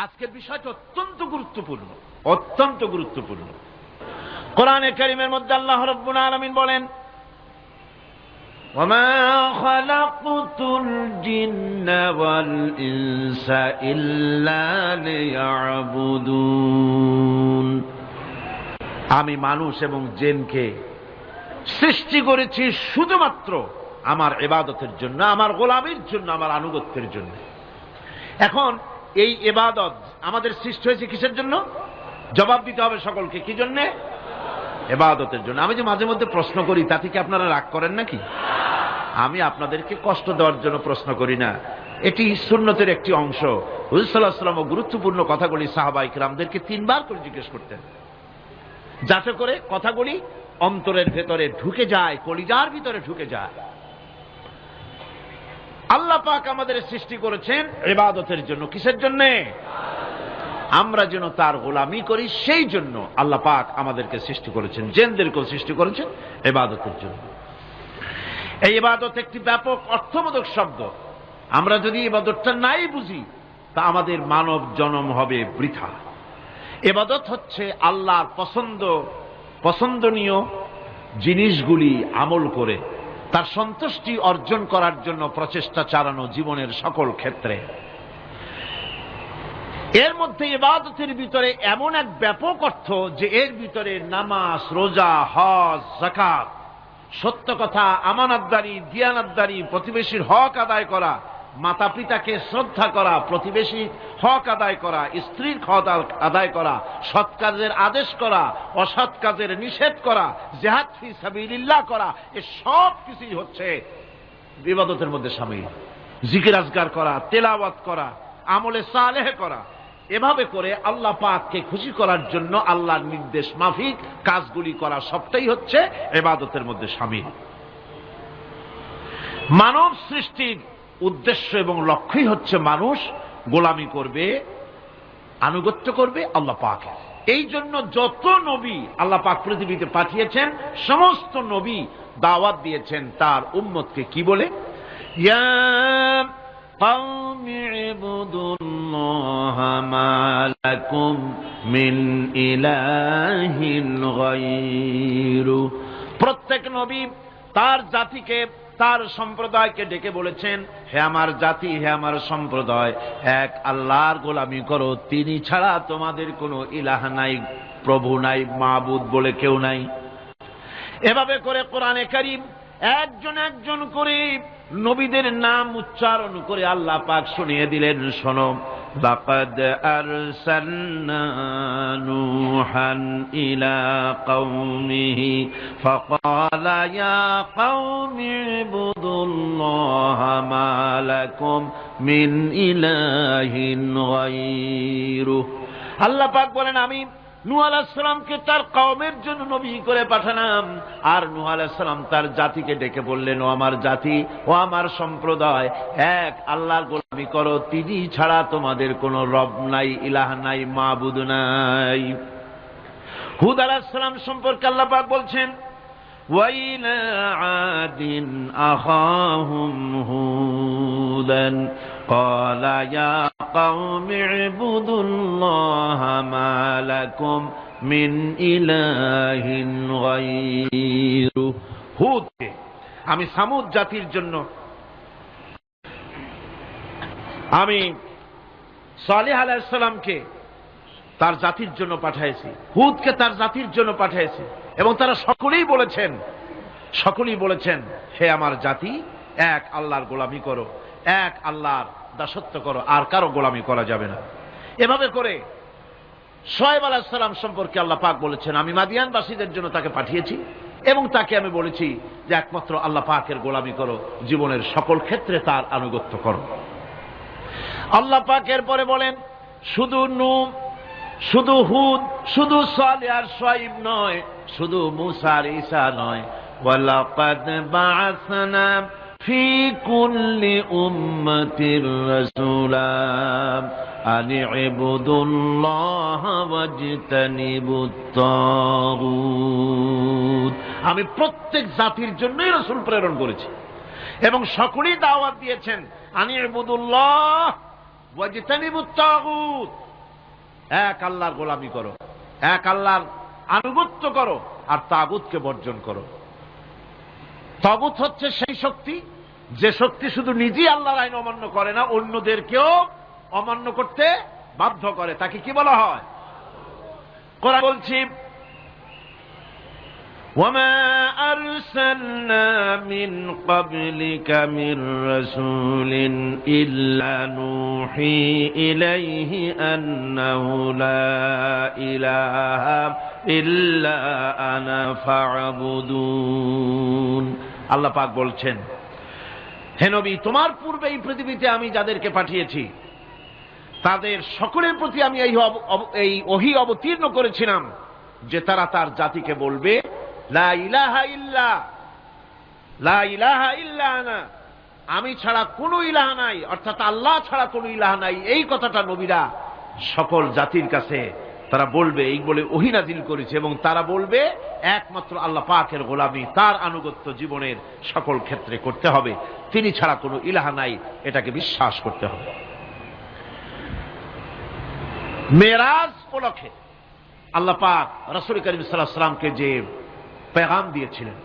আজকের বিষয়টা অত্যন্ত গুরুত্বপূর্ণ, অত্যন্ত গুরুত্বপূর্ণ। কোরআনে কারীমের মধ্যে আল্লাহ রাব্বুল আলামিন বলেন, ওয়ামা খালাকতুল জিন্না ওয়াল ইনসা ইল্লা লিয়াবুদুন। আমি মানুষ এবং জিনকে সৃষ্টি করেছি শুধুমাত্র আমার ইবাদতের জন্য, আমার গোলামির জন্য, আমার আনুগত্যের জন্য। এখন এই ইবাদত আমাদের সৃষ্টি হয়েছে কিসের জন্য? জবাব দিতে হবে সকলকে। কি জন্য? ইবাদতের জন্য। আমি যে মাঝে মধ্যে প্রশ্ন করি, তাতে কি আপনারা রাগ করেন নাকি? আমি আপনাদেরকে কষ্ট দেওয়ার জন্য প্রশ্ন করি না, এটি সুন্নতের একটি অংশ। রাসূল সাল্লাল্লাহু আলাইহি ওয়াসাল্লাম গুরুত্বপূর্ণ কথাগুলি সাহাবায়ে কিরামদেরকে 3 বার করে জিজ্ঞেস করতেন, যাতে করে কথাগুলি অন্তরের ভেতরে ঢুকে যায়, কলিজার ভিতরে ঢুকে যায়। আল্লাহ পাক আমাদের সৃষ্টি করেছেন ইবাদতের জন্য। কিসের জন্য? আমরা যেন তার গোলামি করি, সেই জন্য আল্লাহ পাক আমাদেরকে সৃষ্টি করেছেন, জিনদেরকেও সৃষ্টি করেছেন ইবাদতের জন্য। এই ইবাদত একটি ব্যাপক অর্থবোধক শব্দ। আমরা যদি ইবাদতটা নাই বুঝি, তা আমাদের মানব জন্ম হবে বৃথা। ইবাদত হচ্ছে আল্লাহর পছন্দনীয় জিনিসগুলি আমল করে তার সন্তুষ্টি অর্জন করার জন্য প্রচেষ্টা চালানো জীবনের সকল ক্ষেত্রে। এর মধ্যে ইবাদতের ভিতরে এমন এক ব্যাপক অর্থ যে এর ভিতরে নামাজ, রোজা, হজ, যাকাত, সত্য কথা, আমানতদারি, দিয়ানতদারি, প্রতিবেশীর হক আদায় করা, মাতা পিতাকে শ্রদ্ধা করা, প্রতিবেশীর হক আদায় করা, স্ত্রীর হক আদায় করা, সৎ কাজের আদেশ করা, অসৎ কাজের নিষেধ করা, জিহাদ ফি সাবিলিল্লাহ করা, এই সব কিছুই হচ্ছে ইবাদতের মধ্যে শামিল। জিকির আজকার করা, তেলাওয়াত করা, আমলে সালেহ করা, এভাবে করে আল্লাহ পাককে খুশি করার জন্য আল্লাহর নির্দেশ মাফিক কাজগুলি করা, সবটাই হচ্ছে ইবাদতের মধ্যে শামিল। মানব সৃষ্টির উদ্দেশ্য এবং লক্ষ্যই হচ্ছে মানুষ গোলামি করবে, আনুগত্য করবে আল্লাহ পাকের। এই জন্য যত নবী আল্লাহ পাক পৃথিবীতে পাঠিয়েছেন, সমস্ত নবী দাওয়াত দিয়েছেন তার উম্মতকে কি বলে? ইয়া কওমি ইবুদুল্লাহা মা লাকুম মিন ইলাহিন গায়রু। প্রত্যেক নবী তার জাতিকে, তার সম্প্রদায়কে ডেকে বলেছেন, হে আমার জাতি, হে আমার সম্প্রদায়, এক আল্লাহর গোলামি করো, তিনি ছাড়া তোমাদের কোনো ইলাহ নাই, প্রভু নাই, মাবুদ বলে কেউ নাই। এভাবে করে কোরআনে কারীম একজন একজন করে নবীদের নাম উচ্চারণ করে আল্লাহ পাক শুনিয়ে দিলেন, শোনো, লাকাদ আরসালনা নূহান ইলা কওমিহি ফাকালা ইয়া কওমি ইবুদুল্লাহা মা লাকুম মিন ইলাহিন গায়রুহু। আল্লাহ পাক বলেন, আমি নূহ আলাইহিস সালামকে তার কওমের জন্য নবী করে পাঠালাম, আর নূহ আলাইহিস সালাম তার জাতিকে ডেকে বললেন, ও আমার জাতি, ও আমার সম্প্রদায়, এক আল্লাহর গোলামি করো, তিনি ছাড়া তোমাদের কোনো রব নাই, ইলাহ নাই, মাবুদ নাই। হুদ আলাইহিস সালাম সম্পর্কে আল্লাহ পাক বলছেন, ওয়াইলা আদিন আখাহুম হুদান ক্বালা ইয়া কওমি ইবুদুল্লাহা মা লাকুম মিন ইলাহিন গায়রুহু। হুদকে আমি সামুদ জাতির জন্য, আমি সালেহ আলাইহিস সালামকে তার জাতির জন্য পাঠিয়েছি, হুদকে তার জাতির জন্য পাঠিয়েছি, এবং তারা সকলেই বলেছেন, হে আমার জাতি, এক আল্লাহর গোলামি করো, এক আল্লাহর দাসত্ব করো, আর কারো গোলামি করা যাবে না। এভাবে করে শুআয়ব আলাইহিস সালাম সম্পর্কে আল্লাহ পাক বলেছেন, আমি মাদিয়ানবাসীদের জন্য তাকে পাঠিয়েছি, এবং তাকে আমি বলেছি যে একমাত্র আল্লাহ পাকের গোলামি করো, জীবনের সকল ক্ষেত্রে তার আনুগত্য করো। আল্লাহ পাক এরপরে বলেন, শুধু নূহ, শুধু হুদ, শুধু সালেহ আর শুআয়ব নয়, শুধু মূসা আর ঈসা নয়, ওয়ালাকাদ বা'আসনা ফি কুল্লি উম্মাতির রাসূলা আন ইবুদুল্লাহা ওয়াজতানিবুত তাগুত। আমি প্রত্যেক জাতির জন্যই রাসূল প্রেরণ করেছি, এবং সকলেই দাওয়াত দিয়েছেন আন ইবুদুল্লাহ, ওয়াজতানিবুত তাগুত, এক আল্লাহর গোলামি করো, এক আল্লাহর আনুগত্য করো, আর তাগুতকে বর্জন করো। তাগুত হচ্ছে সেই শক্তি যে শক্তি শুধু নিজেই আল্লাহর আইন অমান্য করে না, অন্যদেরকেও অমান্য করতে বাধ্য করে। তাকে কি বলা হয়? কোরআন বলছি, وَمَا أَرْسَلْنَا مِنْ قَبْلِكَ مِنْ رَسُولٍ إِلَّا نُوحِي إِلَيْهِ أَنَّهُ لَا إِلَهَ إِلَّا أَنَا فَاعْبُدُونِ। আল্লাহ পাক বলছেন, হে নবী, তোমার পূর্বে এই পৃথিবীতে আমি যাদেরকে পাঠিয়েছি তাদের সকলের প্রতি আমি এই ওহী অবতীর্ণ করেছিলাম যে তারা তার জাতিকে বলবে, লা ইলাহা ইল্লা, লা ইলাহা ইল্লা আনা, আমি ছাড়া কোনো ইলাহ নাই, অর্থাৎ আল্লাহ ছাড়া কোনো ইলাহ নাই। এই কথাটা নবীরা সকল জাতির কাছে তারা বলবে, এই বলে ওহী নাযিল করেছে, এবং তারা বলবে একমাত্র আল্লাহ পাকের গোলামি, তার আনুগত্য জীবনের সকল ক্ষেত্রে করতে হবে, তিনি ছাড়া কোনো ইলাহ নাই, এটাকে বিশ্বাস করতে হবে। মেরাজ উপলক্ষে আল্লাহ পাক রাসূল করিম সাল্লাল্লাহু আলাইহি ওয়াসাল্লামকে যে পেগাম দিয়েছিলেন,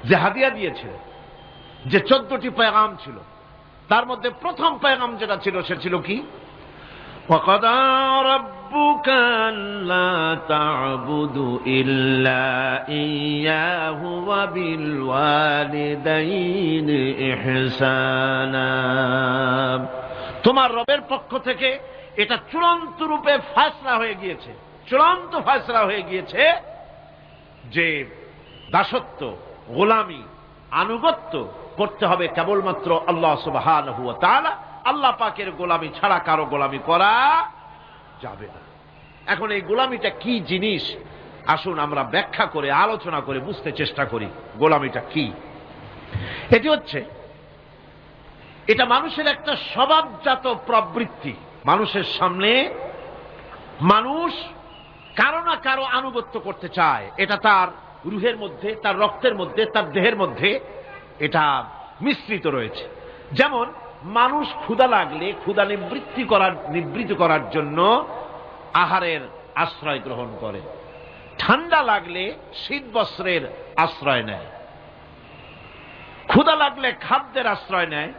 যে হাদিয়া দিয়েছিলেন, যে 14টি পেগাম ছিল, তার মধ্যে প্রথম পেগাম যেটা ছিল সে ছিল কি? وَقَضَى رَبُّكَ أَلَّا تَعْبُدُوا إِلَّا إِيَّاهُ وَبِالْوَالِدَيْنِ إِحْسَانًا। তোমার রবের পক্ষ থেকে এটা চূড়ান্ত রূপে ফয়সালা হয়ে গিয়েছে, চূড়ান্ত ফয়সালা হয়ে গিয়েছে যে দাসত্ব, গোলামি, আনুগত্য করতে হবে কেবলমাত্র আল্লাহ সুবহানাহু ওয়া তাআলা। আল্লাহ পাকের গোলামি ছাড়া কারো গোলামি করা যাবে না। এখন এই গোলামিটা কি জিনিস, আসুন আমরা ব্যাখ্যা করে আলোচনা করে বুঝতে চেষ্টা করি গোলামিটা কি। এটি হচ্ছে, এটা মানুষের একটা স্বভাবজাত প্রবৃত্তি। মানুষের সামনে মানুষ কারো না কারো আনুগত্য করতে চায়, এটা তার রুহের মধ্যে, তার রক্তের মধ্যে, তার দেহের মধ্যে এটা মিশ্রিত রয়েছে। যেমন মানুষ ক্ষুধা লাগলে ক্ষুধা নিবৃত্ত করার জন্য আহারের আশ্রয় গ্রহণ করে, ঠান্ডা লাগলে শীত বস্ত্রের আশ্রয় নেয়, ক্ষুধা লাগলে খাদ্যের আশ্রয় নেয়,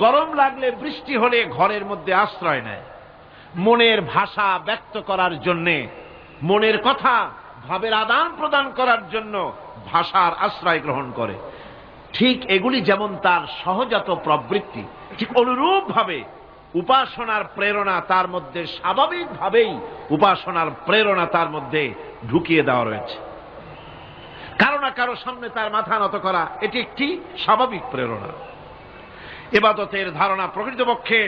গরম লাগলে বৃষ্টি হলে ঘরের মধ্যে আশ্রয় নেয়, মনের ভাষা ব্যক্ত করার জন্যে, মনের কথা ভাবের আদান প্রদান করার জন্য ভাষার আশ্রয় গ্রহণ করে। ঠিক এগুলি যেমন তার সহজাত প্রবৃত্তি, ঠিক অনুরূপ ভাবে উপাসনার প্রেরণা তার মধ্যে স্বাভাবিকভাবেই উপাসনার প্রেরণা তার মধ্যে ঢুকিয়ে দেওয়া রয়েছে। কারো না কারো সামনে তার মাথা নত করা এটি একটি স্বাভাবিক প্রেরণা। ইবাদতের ধারণা প্রকৃতপক্ষে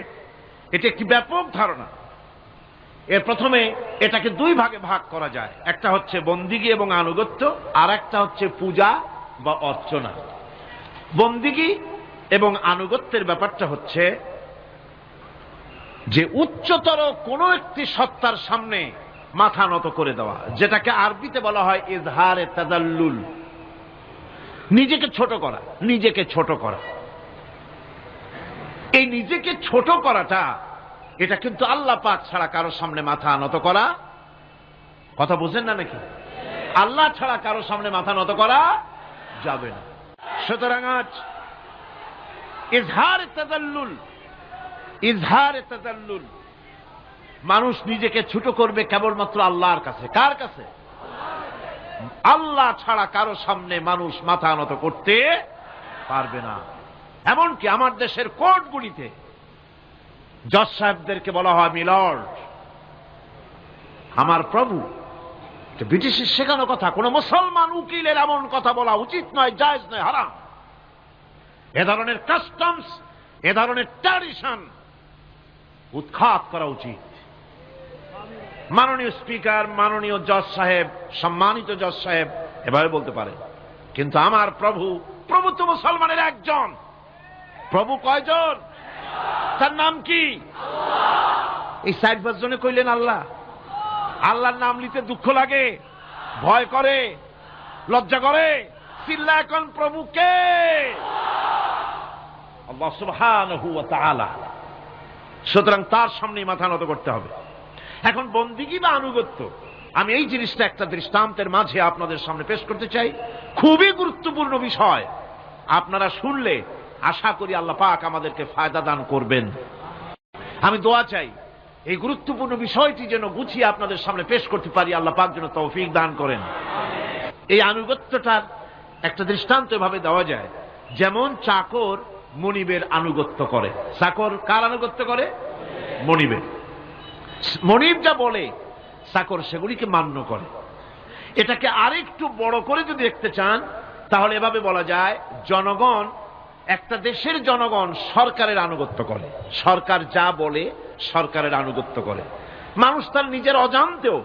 এটি একটি ব্যাপক ধারণা। এর প্রথমে এটাকে দুই ভাগে ভাগ করা যায়, একটা হচ্ছে বন্দিগি এবং আনুগত্য, আর একটা হচ্ছে পূজা বা অর্চনা। বন্দিগি এবং আনুগত্যের ব্যাপারটা হচ্ছে যে উচ্চতর কোনো একটি সত্তার সামনে মাথা নত করে দেওয়া, যেটাকে আরবিতে বলা হয় ইজহারে তাজাল্লুল, নিজেকে ছোট করা, নিজেকে ছোট করা। এই নিজেকে ছোট করাটা এটা কিন্তু আল্লাহ পাক ছাড়া কারো সামনে মাথা নত করা, কথা বুঝেন না নাকি? আল্লাহ ছাড়া কারো সামনে মাথা নত করা যাবে না। সুতরাং আজ ইজহারে তাজাল্লুল, মানুষ নিজেকে ছোট করবে কেবলমাত্র আল্লাহর কাছে। কার কাছে? আল্লাহ ছাড়া কারো সামনে মানুষ মাথা নত করতে পারবে না। এমনকি আমার দেশের কোর্টগুলিতে জজ সাহেবদেরকে বলা হয় মিলর্ড, আমার প্রভু। ব্রিটিশের শেখানো কথা, কোন মুসলমান উকিলের এমন কথা বলা উচিত নয়, জায়েজ নয়, হারাম। এ ধরনের কাস্টমস, এ ধরনের ট্র্যাডিশন উৎখাত করা উচিত। মাননীয় স্পিকার, মাননীয় জজ সাহেব, সম্মানিত জজ সাহেব এভাবে বলতে পারে, কিন্তু আমার প্রভু, প্রভু তো মুসলমানের একজন। প্রভু কয়জন? তার নাম কি? এই 60 জনে কইলেন আল্লাহ। আল্লাহর নাম নিতে দুঃখ লাগে, ভয় করে, লজ্জা করে, চিল্লা এখন প্রভুকে, আল্লাহ সুবহানাহু ওয়া তাআলা। সুতরাং তার সামনেই মাথা নত করতে হবে। এখন বন্দিগি বা আনুগত্য, আমি এই জিনিসটা একটা দৃষ্টান্তের মাঝে আপনাদের সামনে পেশ করতে চাই। খুবই গুরুত্বপূর্ণ বিষয়, আপনারা শুনলে আশা করি আল্লাহ পাক আমাদেরকে ফায়দা দান করবেন। আমি দোয়া চাই এই গুরুত্বপূর্ণ বিষয়টি যেন গুছিয়ে আপনাদের সামনে পেশ করতে পারি, আল্লাহ পাক যেন তৌফিক দান করেন। এই আনুগত্যটার একটা দৃষ্টান্ত এভাবে দেওয়া যায়, যেমন চাকর মনিবের আনুগত্য করে। চাকর কার আনুগত্য করে? মনিবের। মনিব যা বলে চাকর সেগুলিকে মান্য করে। এটাকে আরেকটু বড় করে যদি দেখতে চান তাহলে এভাবে বলা যায়, জনগণ, একটা দেশের জনগণ সরকারের আনুগত্য করে। সরকার যা বলে সরকারের আনুগত্য করে। মানুষ তার নিজের অজান্তেও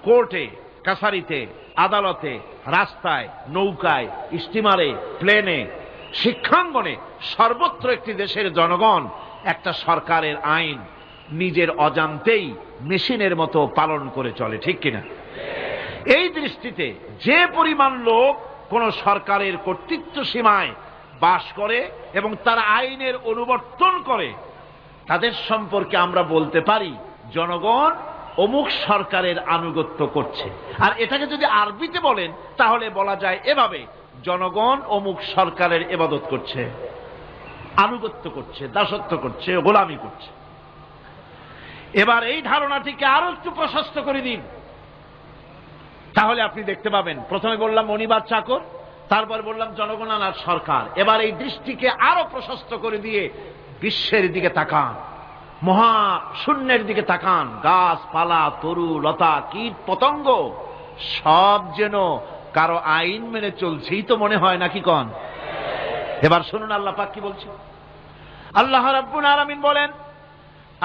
কোর্টে, কাছারিতে, আদালতে, রাস্তায়, নৌকায়, স্টিমারে, প্লেনে, শিক্ষাঙ্গনে, সর্বত্র একটি দেশের জনগণ একটা সরকারের আইন নিজের অজান্তেই মেশিনের মতো পালন করে চলে, ঠিক কিনা? এই দৃষ্টিতে যে পরিমাণ লোক কোন সরকারের কর্তৃত্ব সীমায় বাস করে এবং তারা আইনের অনুবর্তন করে, তাদের সম্পর্কে আমরা বলতে পারি জনগণ অমুক সরকারের আনুগত্য করছে। আর এটাকে যদি আরবিতে বলেন তাহলে বলা যায় এভাবে, জনগণ অমুক সরকারের ইবাদত করছে, আনুগত্য করছে, দাসত্ব করছে, গোলামি করছে। এবার এই ধারণাটিকে আরো একটু প্রশস্ত করে দিন, তাহলে আপনি দেখতে পাবেন, প্রথমে বললাম মনিবার চাকর, তারপর বললাম জনগণ আর সরকার। এবার এই দৃষ্টিকে আরো প্রশস্ত করে দিয়ে বিশ্বের দিকে তাকান, মহা শূন্যের দিকে তাকান। গাছপালা, তরু লতা, কীট পতঙ্গ সব যেন কারো আইন মেনে চলছেই তো মনে হয়, নাকি কন? এবার শুনুন আল্লাহ পাক কি বলছে। আল্লাহ রাব্বুল আলামিন বলেন,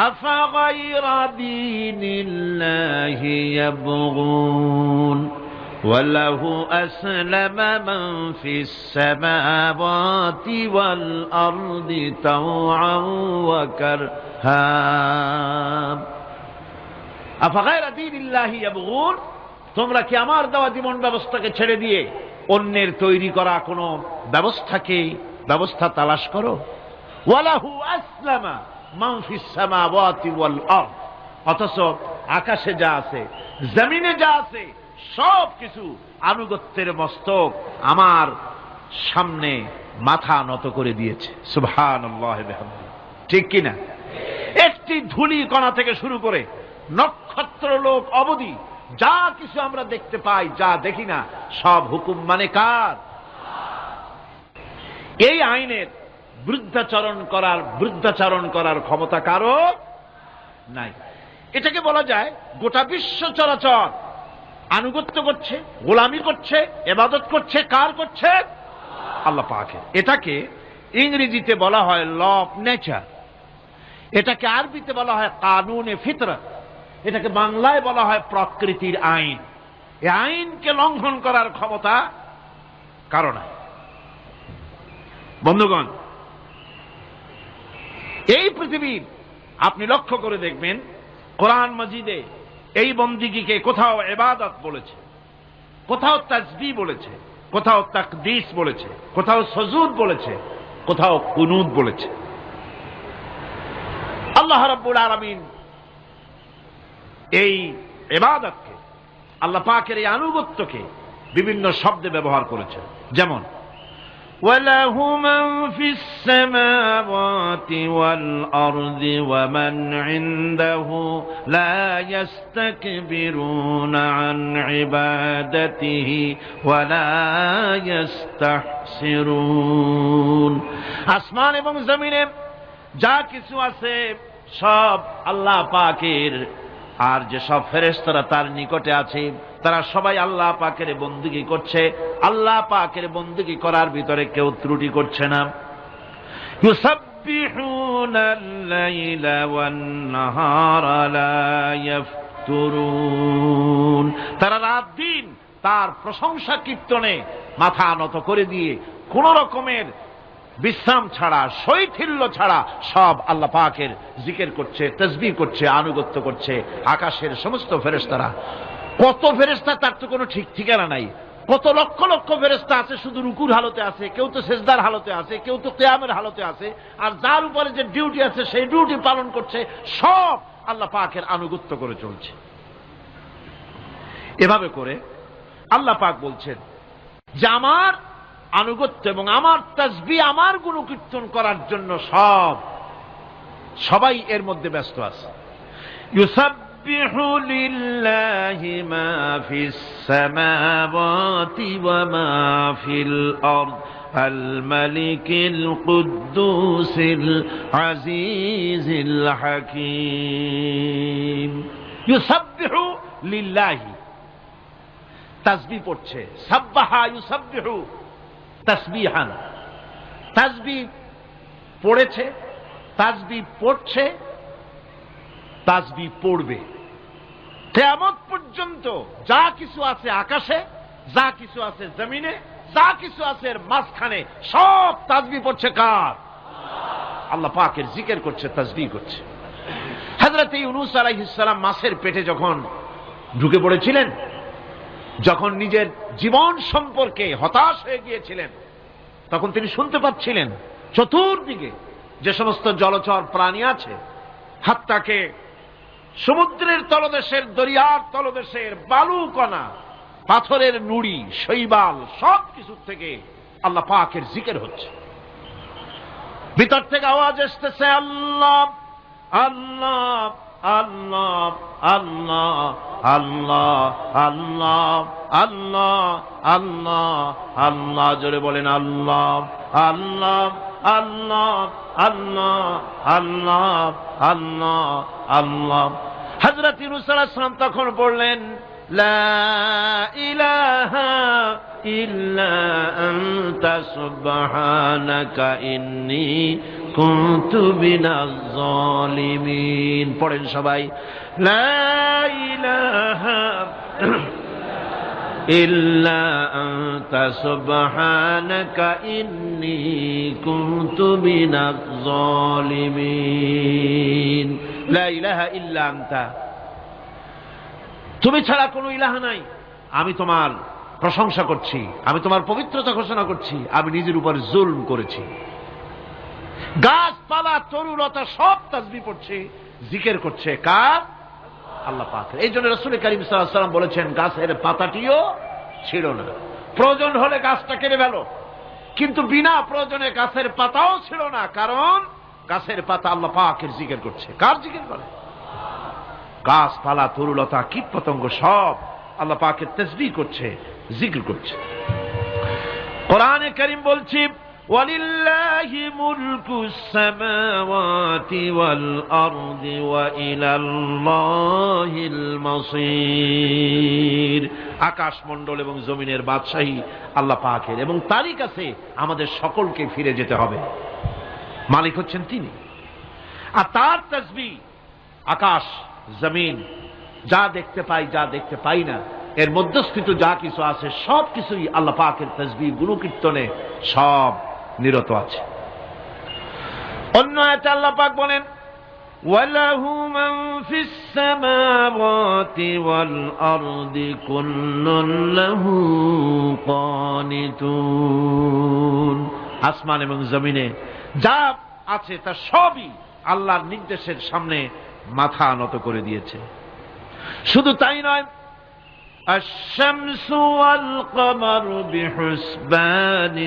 আফাগায়রা দীনিল্লাহি ইয়াবগুন ওয়ালাহু আসলামা মান ফিস সামাওয়াতি ওয়াল আরদি তাওআন ওয়া কারহা। আফাগায়রা দীনিল্লাহি ইয়াবগুন, তোমরা কি আমার দেওয়া জীবন ব্যবস্থাকে ছেড়ে দিয়ে অন্যের তৈরি করা কোন ব্যবস্থা তালাশ করো? ওয়ালাহু আসলামা মান ফিস সামাওয়াতি ওয়াল আরদ, অথচ আকাশে যা আছে, জমিনে যা আছে, সব কিছু আনুগত্যের মস্তক আমার সামনে মাথা নত করে দিয়েছে। সুবহানাল্লাহি ওয়া বিহামদিহি, ঠিক কিনা? একটি ধূলি কণা থেকে শুরু করে নক্ষত্র লোক অবধি যা কিছু আমরা দেখতে পাই, যা দেখি না, সব হুকুম মানে কার? এই আইনের বৃদ্ধাচারণ করার ক্ষমতা কারো নাই। এটাকে বলা যায় গোটা বিশ্ব চরাচর আনুগত্য করছে, গোলামি করছে, ইবাদত করছে। কার করছে? আল্লাহ পাকের। এটাকে ইংরেজিতে বলা হয় ল অফ নেচার, এটাকে আরবিতে বলা হয় কানুনে ফিতরত, এটাকে বাংলায় বলা হয় প্রকৃতির আইন। এই আইনকে লঙ্ঘন করার ক্ষমতা কারো নাই। বন্ধুগণ, এই পৃথিবীর আপনি লক্ষ্য করে দেখবেন, কোরআন মাজিদে এই বন্দিগিকে কোথাও ইবাদত বলেছে, কোথাও তাসবিহ বলেছে, কোথাও তাকদীস বলেছে, কোথাও সুজুদ বলেছে, কোথাও কুনুত বলেছে। আল্লাহ রাব্বুল আলামিন এই ইবাদতকে, আল্লাহ পাকের এই আনুগত্যকে বিভিন্ন শব্দে ব্যবহার করেছে। যেমন وَلَهُ مَنْ فِي السَّمَاوَاتِ وَالْأَرْضِ وَمَنْ عِنْدَهُ لَا يَسْتَكْبِرُونَ عَنْ عِبَادَتِهِ وَلَا يَسْتَحْسِرُونَ। আসমান এবং জমিনে যা কিছু আছে সব আল্লাহ পাকের, আর যে সব ফেরেশতারা তার নিকটে আছে তারা সবাই আল্লাহ পাকের বন্দেগী করছে। আল্লাহ পাকের বন্দেগী করার ভিতরে কেউ ত্রুটি করছে না। ইউসাব্বিহুনাল লাইলা ওয়ান নাহারা লা ইয়াফতুরুন, তারা রাত দিন তার প্রশংসা কীর্তনে মাথা নত করে দিয়ে কোন রকমের বিশ্রাম ছাড়া, শৈথিল্য ছাড়া সব আল্লাহ পাকের জিকির করছে, তাসবিহ করছে, আনুগত্য করছে। আকাশের সমস্ত ফেরেশতারা, কত ফেরেশতা তার তো কোনো ঠিক ঠিকানা নাই, কত লক্ষ লক্ষ ফেরেশতা আছে শুধু রুকুর হালতে আছে, কেউ তো সেজদার হালতে আছে, কেউ তো কিয়ামের হালতে আছে, আর যার উপরে যে ডিউটি আছে সেই ডিউটি পালন করছে, সব আল্লাহ পাকের আনুগত্য করে চলছে। এভাবে করে আল্লাহ পাক বলছেন যে আমার আনুগত্য এবং আমার তাসবিহ, আমার গুণকীর্তন করার জন্য সবাই এর মধ্যে ব্যস্ত আছে। ইউসাব্বিহু লিল্লাহি মা ফিস সামাওয়াতি ওয়া মা ফিল আরদ আল মালিকিল কুদ্দুসিল আজিজিল হাকীম। ইউসাব্বিহু লিল্লাহি, তাসবিহ পড়ছে, সাব্বাহা ইউসাব্বিহু তাসবিহান, তাসবিহ পড়েছে, তাসবিহ পড়ছে, তাসবিহ পড়বে। কিয়ামত পর্যন্ত যা কিছু আছে আকাশে, যা কিছু আছে জমিনে, যা কিছু আছে এর মাঝখানে, সব তাসবিহ পড়ছে কার? আল্লাহ পাকের জিকির করছে, তাসবিহ করছে। হযরত ইউনূস আলাইহিস সালাম মাছের পেটে যখন ঢুকে পড়েছিলেন, যখন নিজের জীবন সম্পর্কে হতাশ হয়ে গিয়েছিলেন, তখন তিনি শুনতে পাচ্ছিলেন চতুর্দিকে যে সমস্ত জলচর প্রাণী আছে, হাত্তাকে সমুদ্রের তলদেশের, দরিয়ার তলদেশের বালুকণা, পাথরের নুড়ি, শৈবাল, সব কিছু থেকে আল্লাহ পাকের জিকির হচ্ছে। ভিতর থেকে আওয়াজ আসতেছে, আল্লাহ আল্লাহ আল্লাহ আল্লাহ আল্লাহ আল্লাহ আল্লাহ আল্লাহ আল্লাহ। জোরে বলেন আল্লাহ আল্লাহ আল্লাহ আল্লাহ আল্লাহ আল্লাহ আল্লাহ। হযরত ইউনূস আলাইহিস সালাম তখন বললেন, লা ইলাহা ইল্লা আনতা সুবহানাকা ইন্নী কুনতু মিনাজ জালিমিন। পড়েন সবাই, লা ইলাহা ইল্লা আনতা সুবহানাকা ইন্নী কুনতু মিনাজ জালিমিন। লা ইলাহা ইল্লা আনতা, তুমি ছাড়া কোনো ইলাহা নাই। আমি তোমার প্রশংসা করছি, আমি তোমার পবিত্রতা ঘোষণা করছি। আমি নিজের উপর জুলম করেছি। গাছপালা, তরুলতা সব তাসবিহ পড়ছে, জিকির করছে কার? আল্লাহ পাকের। এই জন্য রাসূল কারীম সাল্লাল্লাহু আলাইহি ওয়াসাল্লাম বলেছেন, গাছের পাতাটিও ছিল না, প্রয়োজন হলে গাছটা কেটে ফেলো, কিন্তু বিনা প্রয়োজনে গাছের পাতাও ছিল না, কারণ গাছের পাতা আল্লাহ পাকের জিকির করছে। কার জিকির করে? গাছপালা, তরুলতা, কীট পতঙ্গ সব আল্লাহ পাকের তাসবিহ করছে, জিকির করছে। কোরআনে কারীম বলছে, ওয়ালিল্লাহি মুলকুস সামাওয়াতি ওয়াল আরদি ওয়া ইলাল্লাহিল মাসীর। আকাশমণ্ডল এবং জমিনের বাদশাহী আল্লাহ পাকের, এবং তারই কাছে আমাদের সকলকে ফিরে যেতে হবে। মালিক হচ্ছেন তিনি। আর তার তাসবিহ আকাশ, জমিন, যা দেখতে পাই, যা দেখতে পাই না, এর মধ্যস্থিত যা কিছু আছে সব কিছুই আল্লাহ পাকের তাসবিহ গুণকীর্তনে সব নিরত আছে। অন্য আয়াতে আল্লাহ পাক বলেন, ওয়ালাহু মান ফিস সামাওয়াতি ওয়াল আরদি কুল্লুন লাহু কানিতুন। আসমান এবং জমিনে যা আছে তা সবই আল্লাহর নির্দেশের সামনে মাথা নত করে দিয়েছে। শুধু তাই নয়, الشمس والقمر بحسبان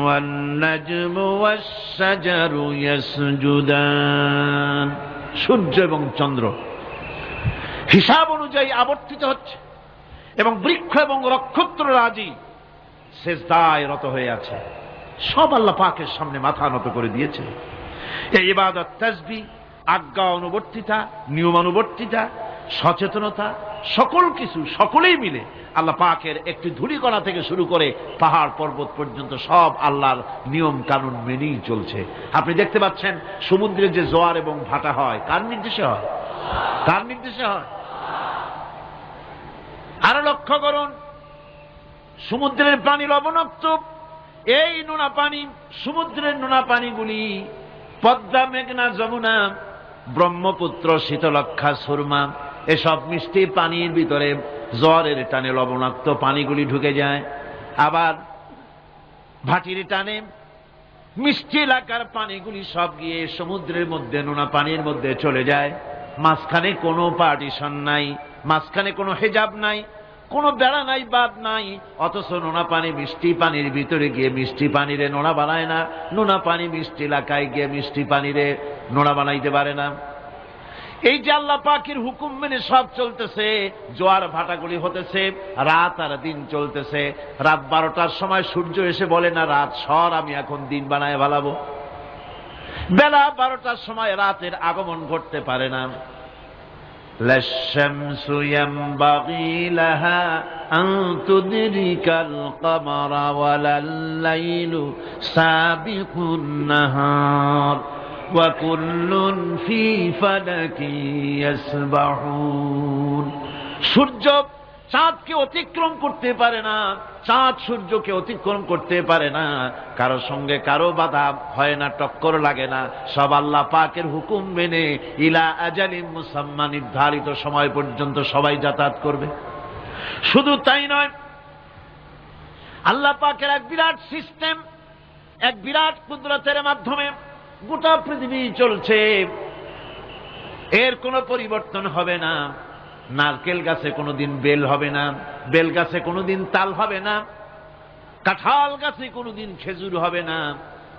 والنجم والشجر يسجدان। সূর্য এবং চন্দ্র হিসাব অনুযায়ী আবর্তিত হচ্ছে, এবং বৃক্ষ এবং নক্ষত্ররাজি সেজদায় রত হয়ে আছে। সব আল্লাহ পাকের সামনে মাথা নত করে দিয়েছে। এই ইবাদত, তাসবিহ, আজ্ঞা অনুবর্তিতা, নিয়মানুবর্তিতা, সচেতনতা, সকল কিছু সকলেই মিলে আল্লাহ পাকের একটি ধূলিকণা থেকে শুরু করে পাহাড় পর্বত পর্যন্ত সব আল্লাহর নিয়ম কানুন মেনেই চলছে। আপনি দেখতে পাচ্ছেন সমুদ্রে যে জোয়ার এবং ভাটা হয়, কার নির্দেশে হয়? কার নির্দেশে হয়? আরো লক্ষ্য করুন, সমুদ্রের পানি লবণাক্ত। এই নোনা পানি, সমুদ্রের নোনা পানিগুলি পদ্মা, মেঘনা, যমুনা, ব্রহ্মপুত্র, শীতলক্ষা, সুরমা, এসব মিষ্টি পানির ভিতরে জ্বরের টানে লবণাক্ত পানিগুলি ঢুকে যায়, আবার ভাটির টানে মিষ্টি এলাকার পানিগুলি সব গিয়ে সমুদ্রের মধ্যে নোনা পানির মধ্যে চলে যায়। মাঝখানে কোনো পার্টিশন নাই, মাঝখানে কোনো হেজাব নাই, কোনো বেড়া নাই, বাদ নাই, অথচ নোনা পানি মিষ্টি পানির ভিতরে গিয়ে মিষ্টি পানিরে নোনা বানায় না, নোনা পানি মিষ্টি এলাকায় গিয়ে মিষ্টি পানিরে নোনা বানাইতে পারে না। এই যে আল্লাহ পাকের হুকুম মেনে সব চলতেছে, জোয়ার ভাটাগুলি হতেছে, রাত আর দিন চলতেছে। রাত 12টার সময় সূর্য এসে বলে না রাত সর, আমি এখন দিন বানায় ভালাবো। বেলা 12টার সময় রাতের আগমন ঘটতে পারে না। لا الشمس ينبغي لها أن تدرك القمر ولا الليل سابق النهار وكل في فلك يسبحون। সূর্য চাঁদকে অতিক্রম করতে পারে না, চাঁদ সূর্যকে অতিক্রম করতে পারে না, কারো সঙ্গে কারো বাধা হয় না, টক্কর লাগে না, সব আল্লাহ পাকের হুকুম মেনে ইলা আজালিন মুসাম্মা নির্ধারিত সময় পর্যন্ত সবাই যাতায়াত করবে। শুধু তাই নয়, আল্লাহ পাকের এক বিরাট সিস্টেম, এক বিরাট কুদরতের মাধ্যমে গোটা পৃথিবী চলছে, এর কোনো পরিবর্তন হবে না। নারকেল গাছে কোনোদিন বেল হবে না, বেল গাছে কোনোদিন তাল হবে না, কাঁঠাল গাছে কোনোদিন খেজুর হবে না,